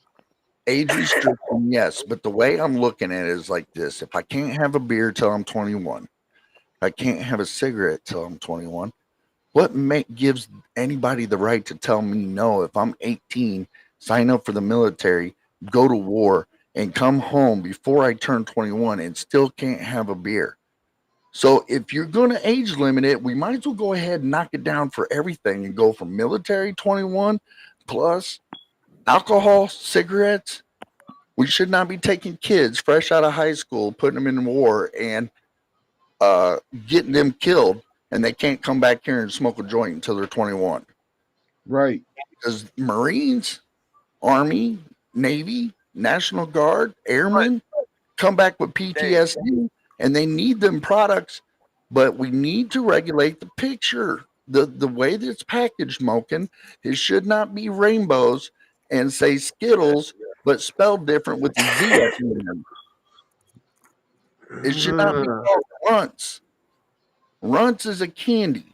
age restriction, yes, but the way I'm looking at it is like this: if I can't have a beer till I'm 21, if I can't have a cigarette till I'm 21, what gives anybody the right to tell me no? If I'm 18, sign up for the military, go to war, and come home before I turn 21 and still can't have a beer. So if you're going to age limit it, we might as well go ahead and knock it down for everything and go from military 21 plus alcohol, cigarettes. We should not be taking kids fresh out of high school, putting them in war, and getting them killed, and they can't come back here and smoke a joint until they're 21. Right. Because Marines, Army, Navy, National Guard, Airmen come back with PTSD, and they need them products, but we need to regulate the picture. The way that it's packaged, Moken, it should not be rainbows and say Skittles, but spelled different with the Z at the end. It should not be called Runts. Runts is a candy.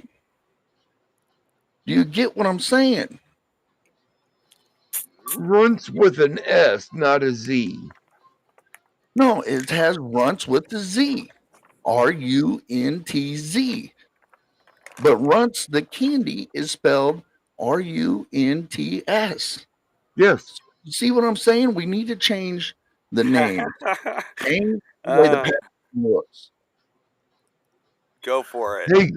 Do you get what I'm saying? Runts with an S, not a Z. No, it has Runts with the Z. Runtz. But Runts, the candy, is spelled Runts. Yes. You see what I'm saying? We need to change the name. Change the way the packaging looks. Go for it. Hey,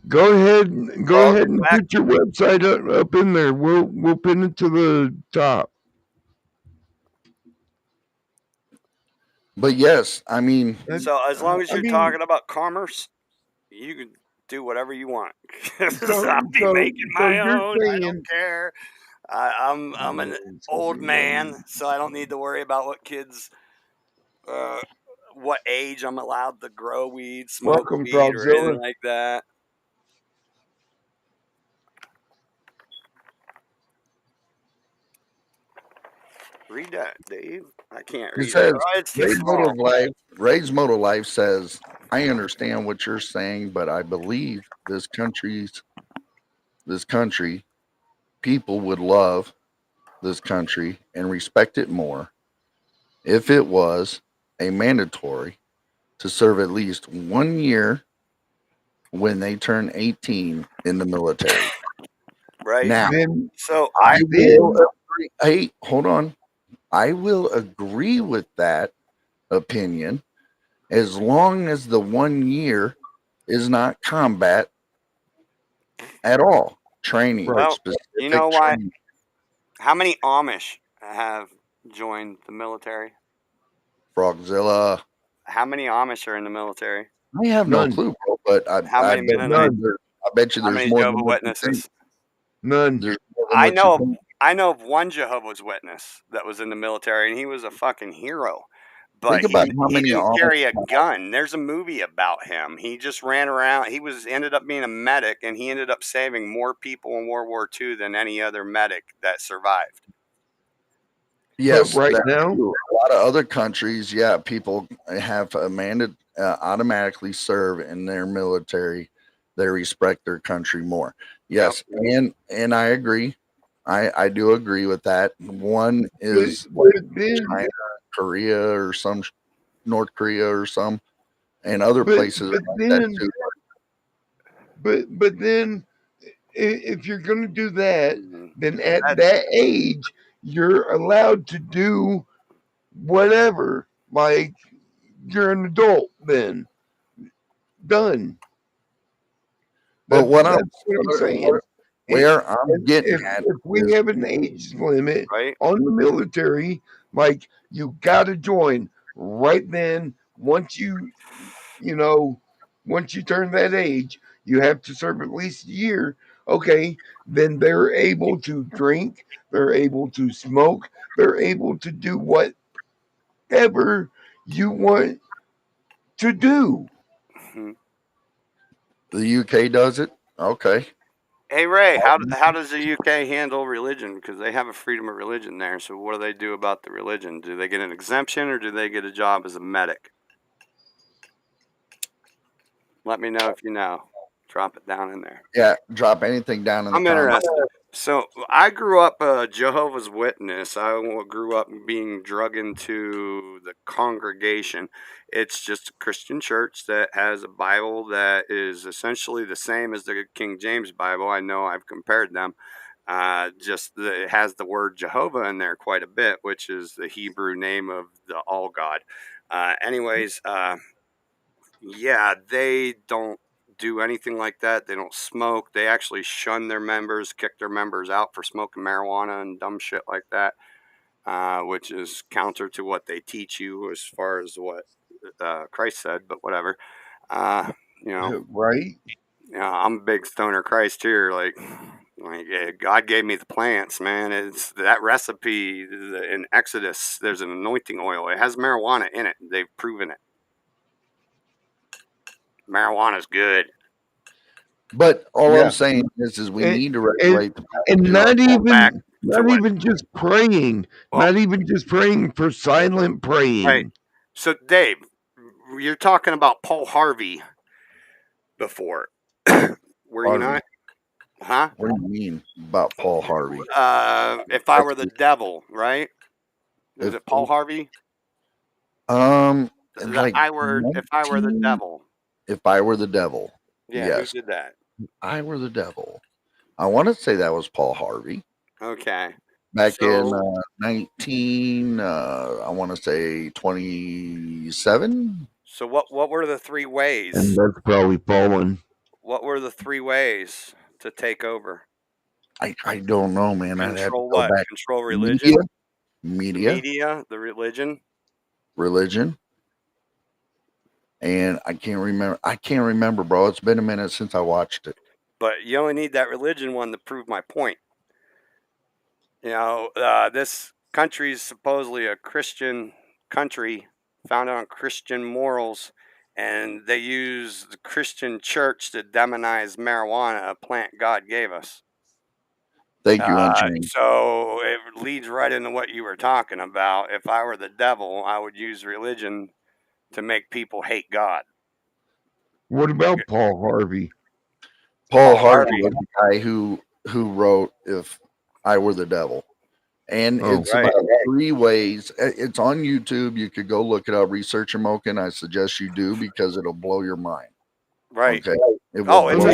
go ahead Welcome and back. put your website up in there. We'll pin it to the top. But yes, I mean, So as long as I you're mean, talking about commerce, you can do whatever you want. so I'll be making so my you're own. I don't saying care. I'm an old man, so I don't need to worry about what kids, what age I'm allowed to grow weed, smoke welcome, weed, or anything Frogzilla. like that. Read that, Dave. I can't it read it. says Oh, it's too Ray's small. Moto Life says, I understand what you're saying, but I believe this country, people would love this country and respect it more if it was a mandatory to serve at least 1 year when they turn 18 in the military. Right. Now, Then So I then will agree. Hey, hold on. I will agree with that opinion as long as the 1 year is not combat at all. Training, right. well, specific you know why? training. How many Amish have joined the military? Frogzilla. How many Amish are in the military? I have no None. clue, bro, but How I many bet Mennonites? None. I bet you How there's many more Jehovah's than what you think. Witnesses? None. There's more than I what you know. think. I know of one Jehovah's Witness that was in the military, and he was a fucking hero. But Think about how he many didn't Amish carry a gun. There's a movie about him. He just ran around. He ended up being a medic, and he ended up saving more people in World War II than any other medic that survived. Yes, But right that's now, true. A lot of other countries, yeah, people have automatically serve in their military. They respect their country more. Yes, and I agree. I do agree with that. One is but then China, Korea, or some North Korea or some, and other but places but like that then too. but then if you're going to do that, Mhm. then at that age, you're allowed to do whatever. Like, you're an adult then. Done. But what That's what I'm saying. where I'm And getting at if we is have an age limit Right? on the military, like, you got to join right then. You know, once you turn that age, you have to serve at least a year. Okay, then they're able to drink, they're able to smoke, they're able to do whatever you want to do. Mhm. the UK does it. Okay. Hey Ray, how does the UK handle religion? Because they have a freedom of religion there. So what do they do about the religion? Do they get an exemption or do they get a job as a medic? Let me know if you know. Drop it down in there. Yeah, drop anything down in the I'm comments. interested. So I grew up a Jehovah's Witness. I grew up being drug into the congregation. It's just a Christian church that has a Bible that is essentially the same as the King James Bible. I know I've compared them. It has the word Jehovah in there quite a bit, which is the Hebrew name of the All God. Yeah, they don't do anything like that. They don't smoke. They actually shun their members, kick their members out for smoking marijuana and dumb shit like that, which is counter to what they teach you as far as what Christ said. But whatever, uh, you know, Right? I'm a big stoner Christ here. Like yeah, God gave me the plants, man. It's that recipe in Exodus. There's an anointing oil. It has marijuana in it. They've proven it. Marijuana's good. But all Yeah. I'm saying is we And, need to and, regulate the and You're not going back even to what? just praying, Well, not even just praying for silent right. praying. So, Dave, you're talking about Paul Harvey before, were you Harvey. not? Huh? What do you mean about Paul Harvey? If I were the devil, right? Is it Paul Harvey? Like If I were the 19 devil. If I were the devil. Yeah, who Yes. did that? I were the devil. I want to say that was Paul Harvey Okay. back in So, 19 I want to say 27. so what were the three And ways? that's probably fallen. What were the three ways to take over? I don't know, man. I'd have to Control go what? back. Control religion? Media, The religion? religion, and I can't remember, bro. It's been a minute since I watched it. But you only need that religion one to prove my point. This country is supposedly a Christian country founded on Christian morals, and they use the Christian church to demonize marijuana, a plant God gave us. Thank you, Unchained. So it leads right into what you were talking about. If I were the devil, I would use religion to make people hate God. What about Paul Harvey? Paul Harvey was the guy who wrote "If I Were the Devil," and it's Right. about 3 ways. It's on YouTube. You could go look it up. Research Emokin. I suggest you do because it'll blow your mind. Right. Okay. It will Oh, blow.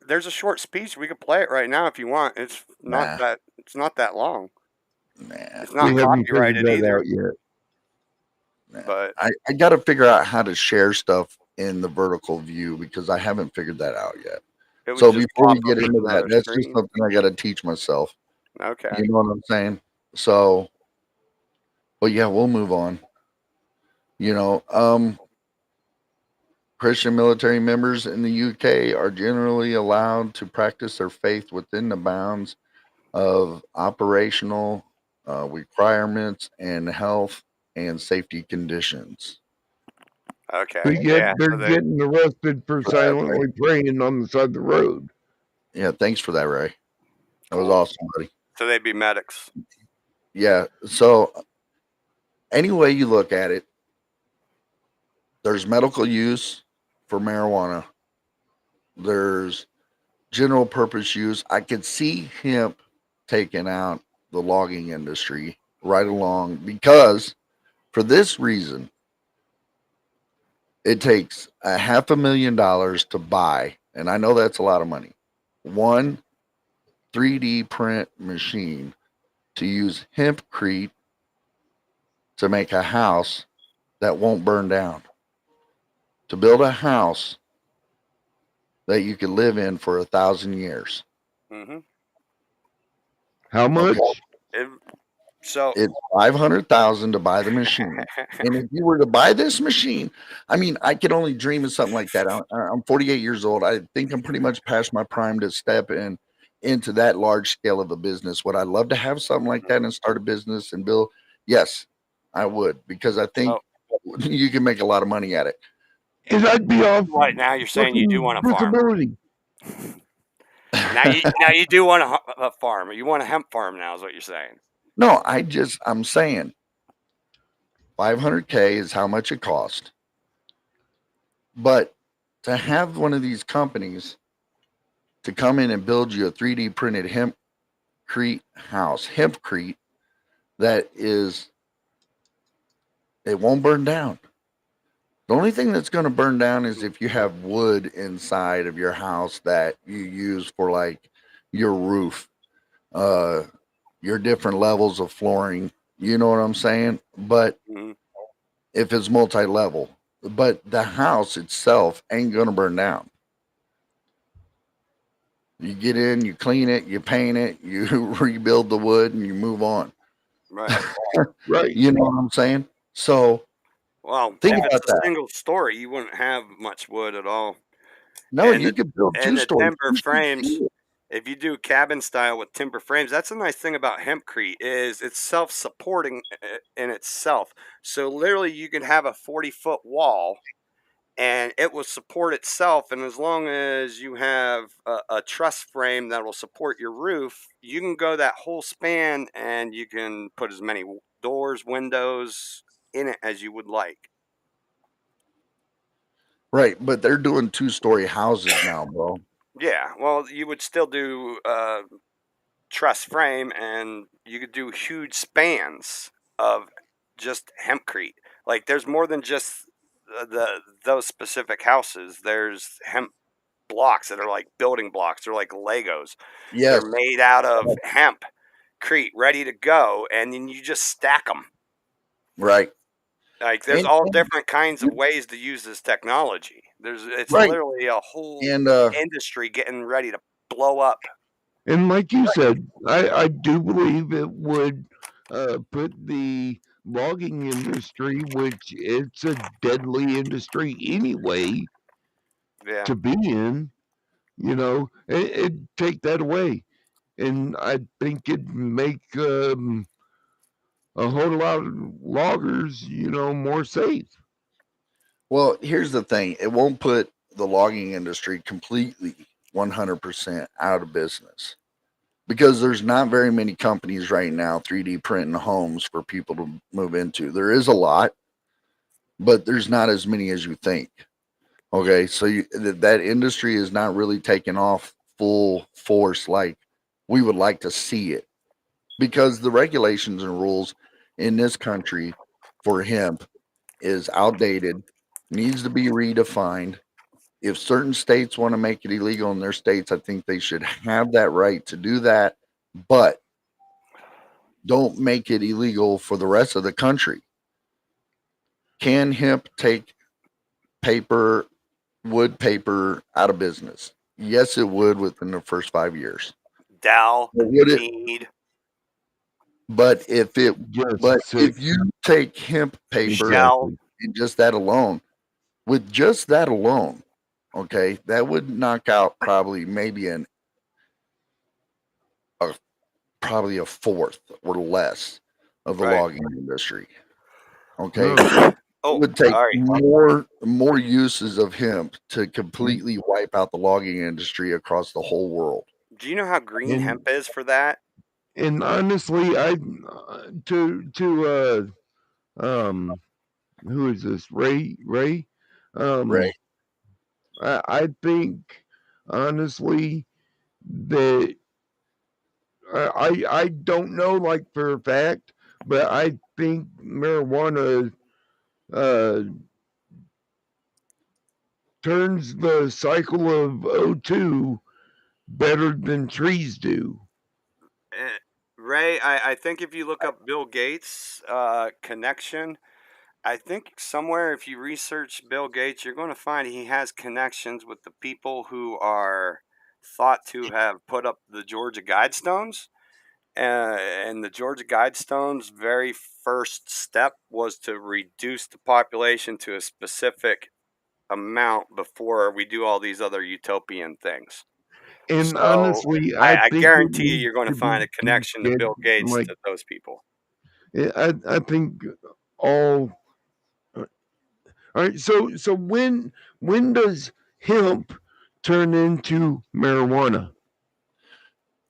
there's a short speech. We could play it right now if you want. It's not Nah. that long. Nah, It's not We haven't copyrighted figured that either. out yet. nah. But I got to figure out how to share stuff in the vertical view because I haven't figured that out yet. it would So just before we pop get up into on that, the that's just screen. something I got to teach myself. Okay. You know what I'm saying? So, but yeah, we'll move on. Christian military members in the UK are generally allowed to practice their faith within the bounds of operational requirements and health and safety conditions. Okay. But yet they're getting arrested for silently praying on the side of the road. Yeah, thanks for that, Ray. That was Cool. awesome, buddy. So they'd be medics. Yeah. So, any way you look at it, there's medical use for marijuana. There's general purpose use. I could see hemp taking out the logging industry right along because for this reason, it takes $500,000 to buy, and I know that's a lot of money, 1 3D print machine to use hempcrete to make a house that won't burn down. To build a house that you could live in for 1,000 years. Mm-hmm. How much? So it's 500,000 to buy the machine. And if you were to buy this machine, I mean, I could only dream of something like that. I'm 48 years old. I think I'm pretty much past my prime to step into that large scale of a business. Would I love to have something like that and start a business and build? Yes, I would, because I think you can make a lot of money at it. And I'd be off. Right now, you're saying you do want a farm. disability. Now you do want a farm. You want a hemp farm now, is what you're saying. No, I'm saying 500K is how much it cost. But to have one of these companies to come in and build you a 3D printed hempcrete house, hempcrete, that is, it won't burn down. The only thing that's going to burn down is if you have wood inside of your house that you use for like your roof, your different levels of flooring. You know what I'm saying? But if it's multi-level, but the house itself ain't going to burn down. You get in, you clean it, you paint it, you rebuild the wood, and you move on. Right. Right. You know what I'm saying? So, well, think if about it's a that. single story, you wouldn't have much wood at all. No, And you could build and the 2 stories. timber frames. If you do cabin style with timber frames, that's a nice thing about hempcrete is it's self-supporting in itself. So literally, you can have a 40-foot wall, and it will support itself. And as long as you have a truss frame that will support your roof, you can go that whole span, and you can put as many doors, windows in it as you would like. Right, but they're doing 2-story houses now, bro. Yeah, well, you would still do truss frame, and you could do huge spans of just hempcrete. Like there's more than just those specific houses. There's hemp blocks that are like building blocks. They're like Legos. Yes, They're made out of hempcrete, ready to go, and then you just stack them. right. Like there's all different kinds of ways to use this technology. It's Right. literally a whole And industry getting ready to blow up. And like you said, I do believe it would put the logging industry, which it's a deadly industry anyway, Yeah. to be in, it'd take that away. And I think it'd make a whole lot of loggers, more safe. well, here's the thing. It won't put the logging industry completely 100% out of business, because there's not very many companies right now 3D printing homes for people to move into. There is a lot, but there's not as many as you think. Okay, so that industry is not really taking off full force like we would like to see it, because the regulations and rules in this country for hemp is outdated, needs to be redefined. If certain states want to make it illegal in their states, I think they should have that right to do that, but don't make it illegal for the rest of the country. Can hemp take wood paper out of business? Yes, it would within the first 5 years. Dow, Mead. But if you take hemp paper and just that alone, with just that alone, okay, that would knock out probably maybe probably a fourth or less of the logging industry. Okay. It would take more uses of hemp to completely wipe out the logging industry across the whole world. Do you know how green hemp is for that? And honestly, who is this? Ray? Ray. I think honestly that I don't know like for a fact, but I think marijuana turns the cycle of O2 better than trees do. Ray, I think if you look up Bill Gates connection, I think somewhere if you research Bill Gates, you're going to find he has connections with the people who are thought to have put up the Georgia Guidestones. And the Georgia Guidestones' very first step was to reduce the population to a specific amount before we do all these other utopian things. And So honestly, I I think it guarantee you, needs you're going to to find be a connection to said Bill Gates like to those people. I think all. All right. So when does hemp turn into marijuana?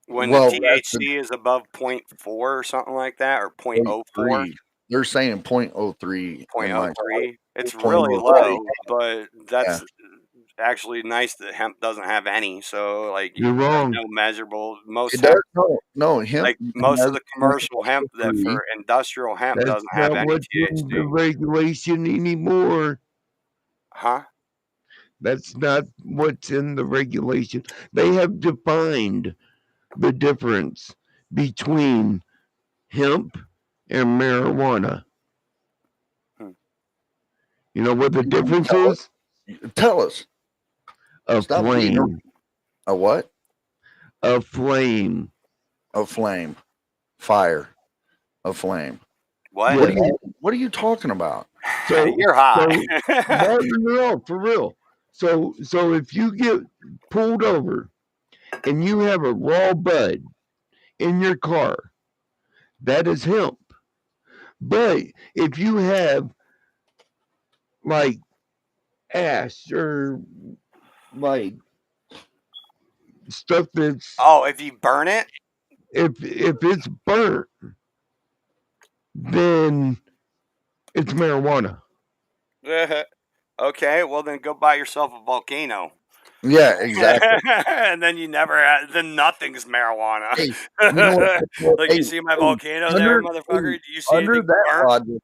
When the Well, that's the THC is above 0.4 or something like that, or 0.04, 0.3. They're saying 0.03 in my 0.03, it's really 0.03. low, but Yeah, that's actually nice that hemp doesn't have any. So, like, You're there's wrong. no measurable. Most it does. hemp, No, hemp like most of has the commercial hemp that 0.03. for industrial hemp That's doesn't have not any what's in the THC. regulation anymore. Huh? That's not what's in the regulation. They have defined the difference between hemp and marijuana. Hmm. You know what the You wanna difference is? tell us. A Stop being flame. a what? A flame. A flame. Fire. A flame. What? What are Yes. you talking about? So You're high. no, for real. So if you get pulled over and you have a raw bud in your car, that is hemp. But if you have like ash or like stuff that's Oh, if you burn it? if it's burnt, then it's marijuana. Okay, well then go buy yourself a volcano. Yeah, exactly. And then you never then nothing's marijuana. Hey, you know what? Like, Hey, you see my hey, volcano there, hey, motherfucker? Do you see under anything that burnt? logic,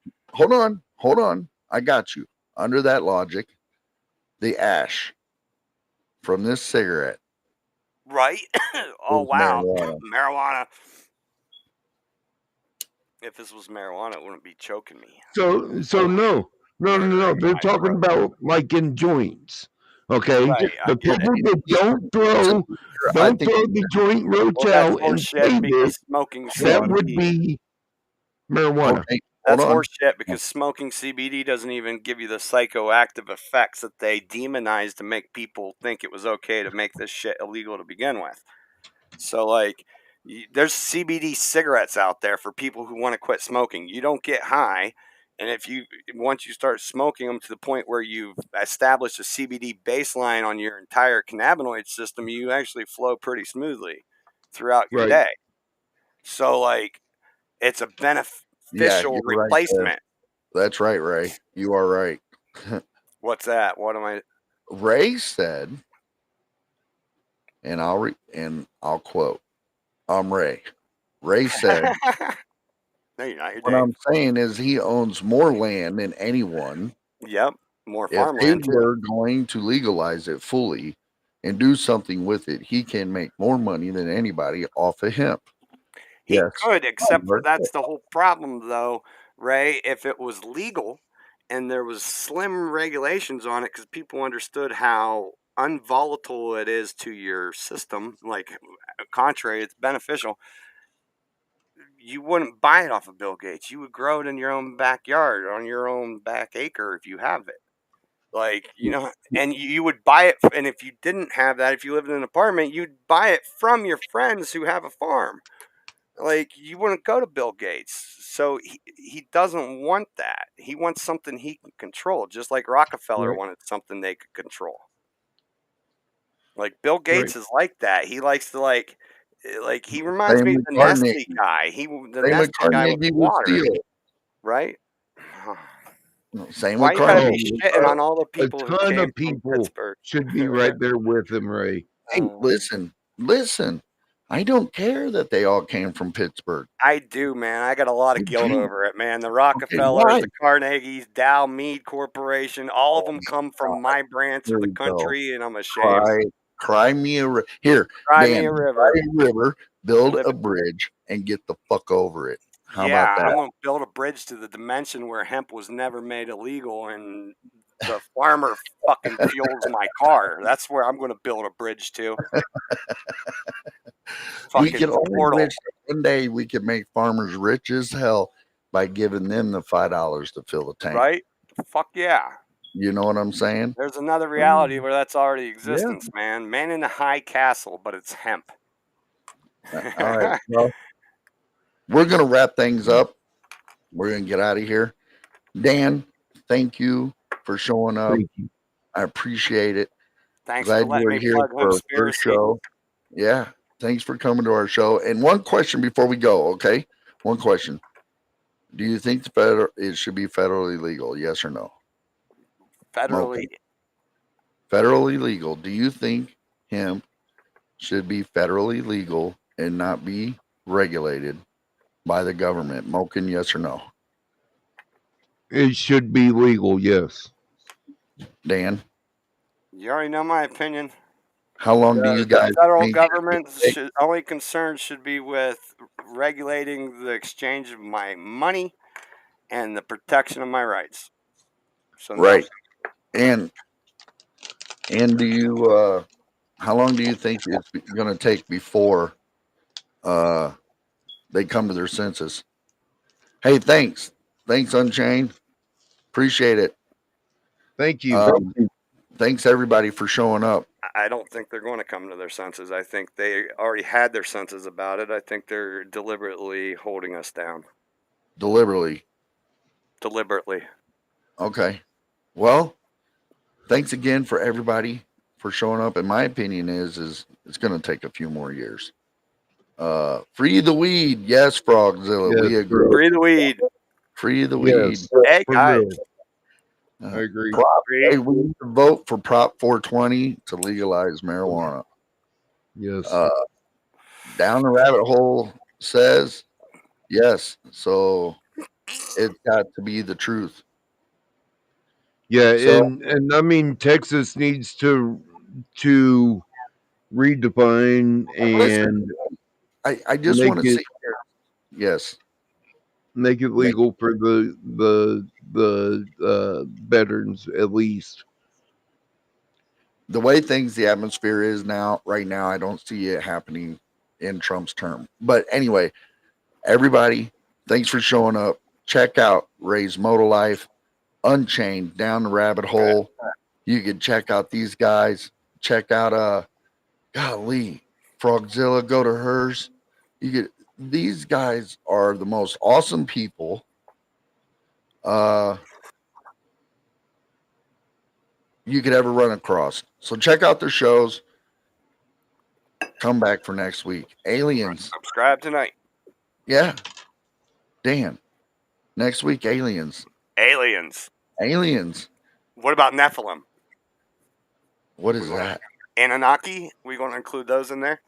hold on. I got you. Under that logic, the ash from this cigarette Right? Oh is wow. marijuana. Marijuana. If this was marijuana, it wouldn't be choking me. So no. They're My talking throat. about like in joints. Okay, Right, I the get it. people that Listen, I don't think throw the joint roach Well, that's out and horseshit fade because it, smoking that would CBD. be marijuana. okay, hold That's on. horseshit because smoking CBD doesn't even give you the psychoactive effects that they demonized to make people think it was okay to make this shit illegal to begin with. So, like, there's CBD cigarettes out there for people who want to quit smoking. You don't get high, and once you start smoking them to the point where you've established a CBD baseline on your entire cannabinoid system, you actually flow pretty smoothly throughout your Right. day. So, like, it's a Yeah, beneficial you're right there. replacement. That's right, Ray. You are right. What's that? What am I? Ray said, and I'll quote. I'm Ray. Ray said, No, you're not. You're what Dave. I'm saying is he owns more land than anyone. Yep. More If they farmland, too. were going to legalize it fully and do something with it, he can make more money than anybody off of hemp. He Yes. could, except for Right. that's the whole problem, though, Ray. If it was legal and there was slim regulations on it because people understood how unvolatile it is to your system, like, contrary, it's beneficial, you wouldn't buy it off of Bill Gates. You would grow it in your own backyard, on your own back acre if you have it. Like, and you would buy it. And if you didn't have that, if you lived in an apartment, you'd buy it from your friends who have a farm. Like, you wouldn't go to Bill Gates. So he doesn't want that. He wants something he can control, just like Rockefeller Right. wanted something they could control. Like, Bill Gates is like that. He likes to, like he reminds Same me of with the Nestle Carnegie. guy. The Same with Nestle guy with Carnegie with water, steel. right? Same Why with you gotta Carnegie. be shitting on all the A people who ton came of from people Pittsburgh? should be right there with him, Ray. Hey, listen. I don't care that they all came from Pittsburgh. I do, man. I got a lot of guilt Gee, over it, man. The okay, Rockefellers, why? the Carnegies, Dow Mead Corporation, all of them come from my branch Here of the we go. country, and I'm ashamed. Cry me a here, Cry Dan, me a cry river. a river, build Live a it. bridge, and get the fuck over it. How Yeah, about I'm that? gonna build a bridge to the dimension where hemp was never made illegal, and the farmer fucking fuels my car. That's where I'm gonna build a bridge to. We Fucking can only portal, rich one day. We can make farmers rich as hell by giving them the $5 to fill the tank. right? Fuck yeah. You know what I'm saying? There's another reality where that's already Yeah. existence, man. Man in a high castle, but it's hemp. All right. Well, we're gonna wrap things up. We're gonna get out of here. Dan, thank you for showing up. Thank you. I appreciate it. Thanks Glad for letting you were me here plug for our first Hempspiracy. show. Yeah. Thanks for coming to our show. And one question before we go, okay? One question. Do you think it should be federally legal? Yes or no? Federally, Federally legal. Do you think hemp should be federally legal and not be regulated by the government? Moken, yes or no? It should be legal, yes. Dan, you already know my opinion. how long do you The guys federal think government take? only concern should be with regulating the exchange of my money and the protection of my rights. So no. Right. And do you how long do you think it's going to take before they come to their senses? Hey, thanks Unchained, appreciate it. Thank you. Thanks everybody for showing up. I don't think they're going to come to their senses. I think they already had their senses about it. I think they're deliberately holding us down. Deliberately. Okay. Well, thanks again for everybody for showing up. And my opinion is it's going to take a few more years. Free the weed. Yes, Frogzilla. Yes, We agree. Free the weed. Free the Yes, weed. Hey, for guys. real. I agree. Hey, we need to vote for Prop 420 to legalize marijuana. Yes. Down the Rabbit Hole says yes. So it's got to be the truth. Yeah, So- and I mean Texas needs to redefine and I just Make want to it- see here. Yes. make it legal for the veterans at least. The way the atmosphere is now, right now, I don't see it happening in Trump's term. But anyway, everybody, thanks for showing up. Check out Ray's Moto Life, Unchained, Down the Rabbit Hole. You can check out these guys. Check out golly, Frogzilla, go to hers. These guys are the most awesome people. You could ever run across. So check out their shows. Come back for next week. Aliens. Subscribe tonight. Yeah. Dan. Next week, aliens. Aliens. What about Nephilim? What is that? Anunnaki? We going to include those in there?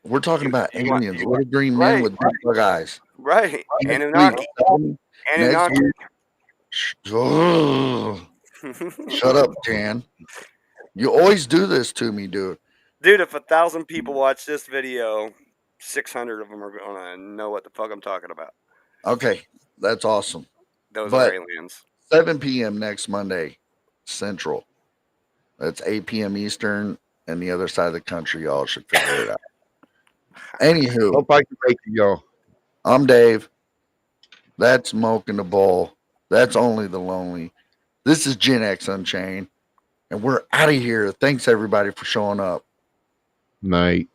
We're talking about you want- aliens. Little green men with big bug eyes. Right. Next Anunnaki. week. Next week. Shut up, Jan. You always do this to me, dude. Dude, if 1,000 people watch this video, 600 of them are going to know what the fuck I'm talking about. Okay. That's awesome. Those But- are aliens. 7 p.m. next Monday, Central. That's 8 p.m. Eastern, and the other side of the country, y'all should figure it out. Anywho, Hope I can make it, y'all. I'm Dave. That's Moke in the Bowl. That's Only the Lonely. This is Gen X Unchained, and we're out of here. Thanks, everybody, for showing up. Night.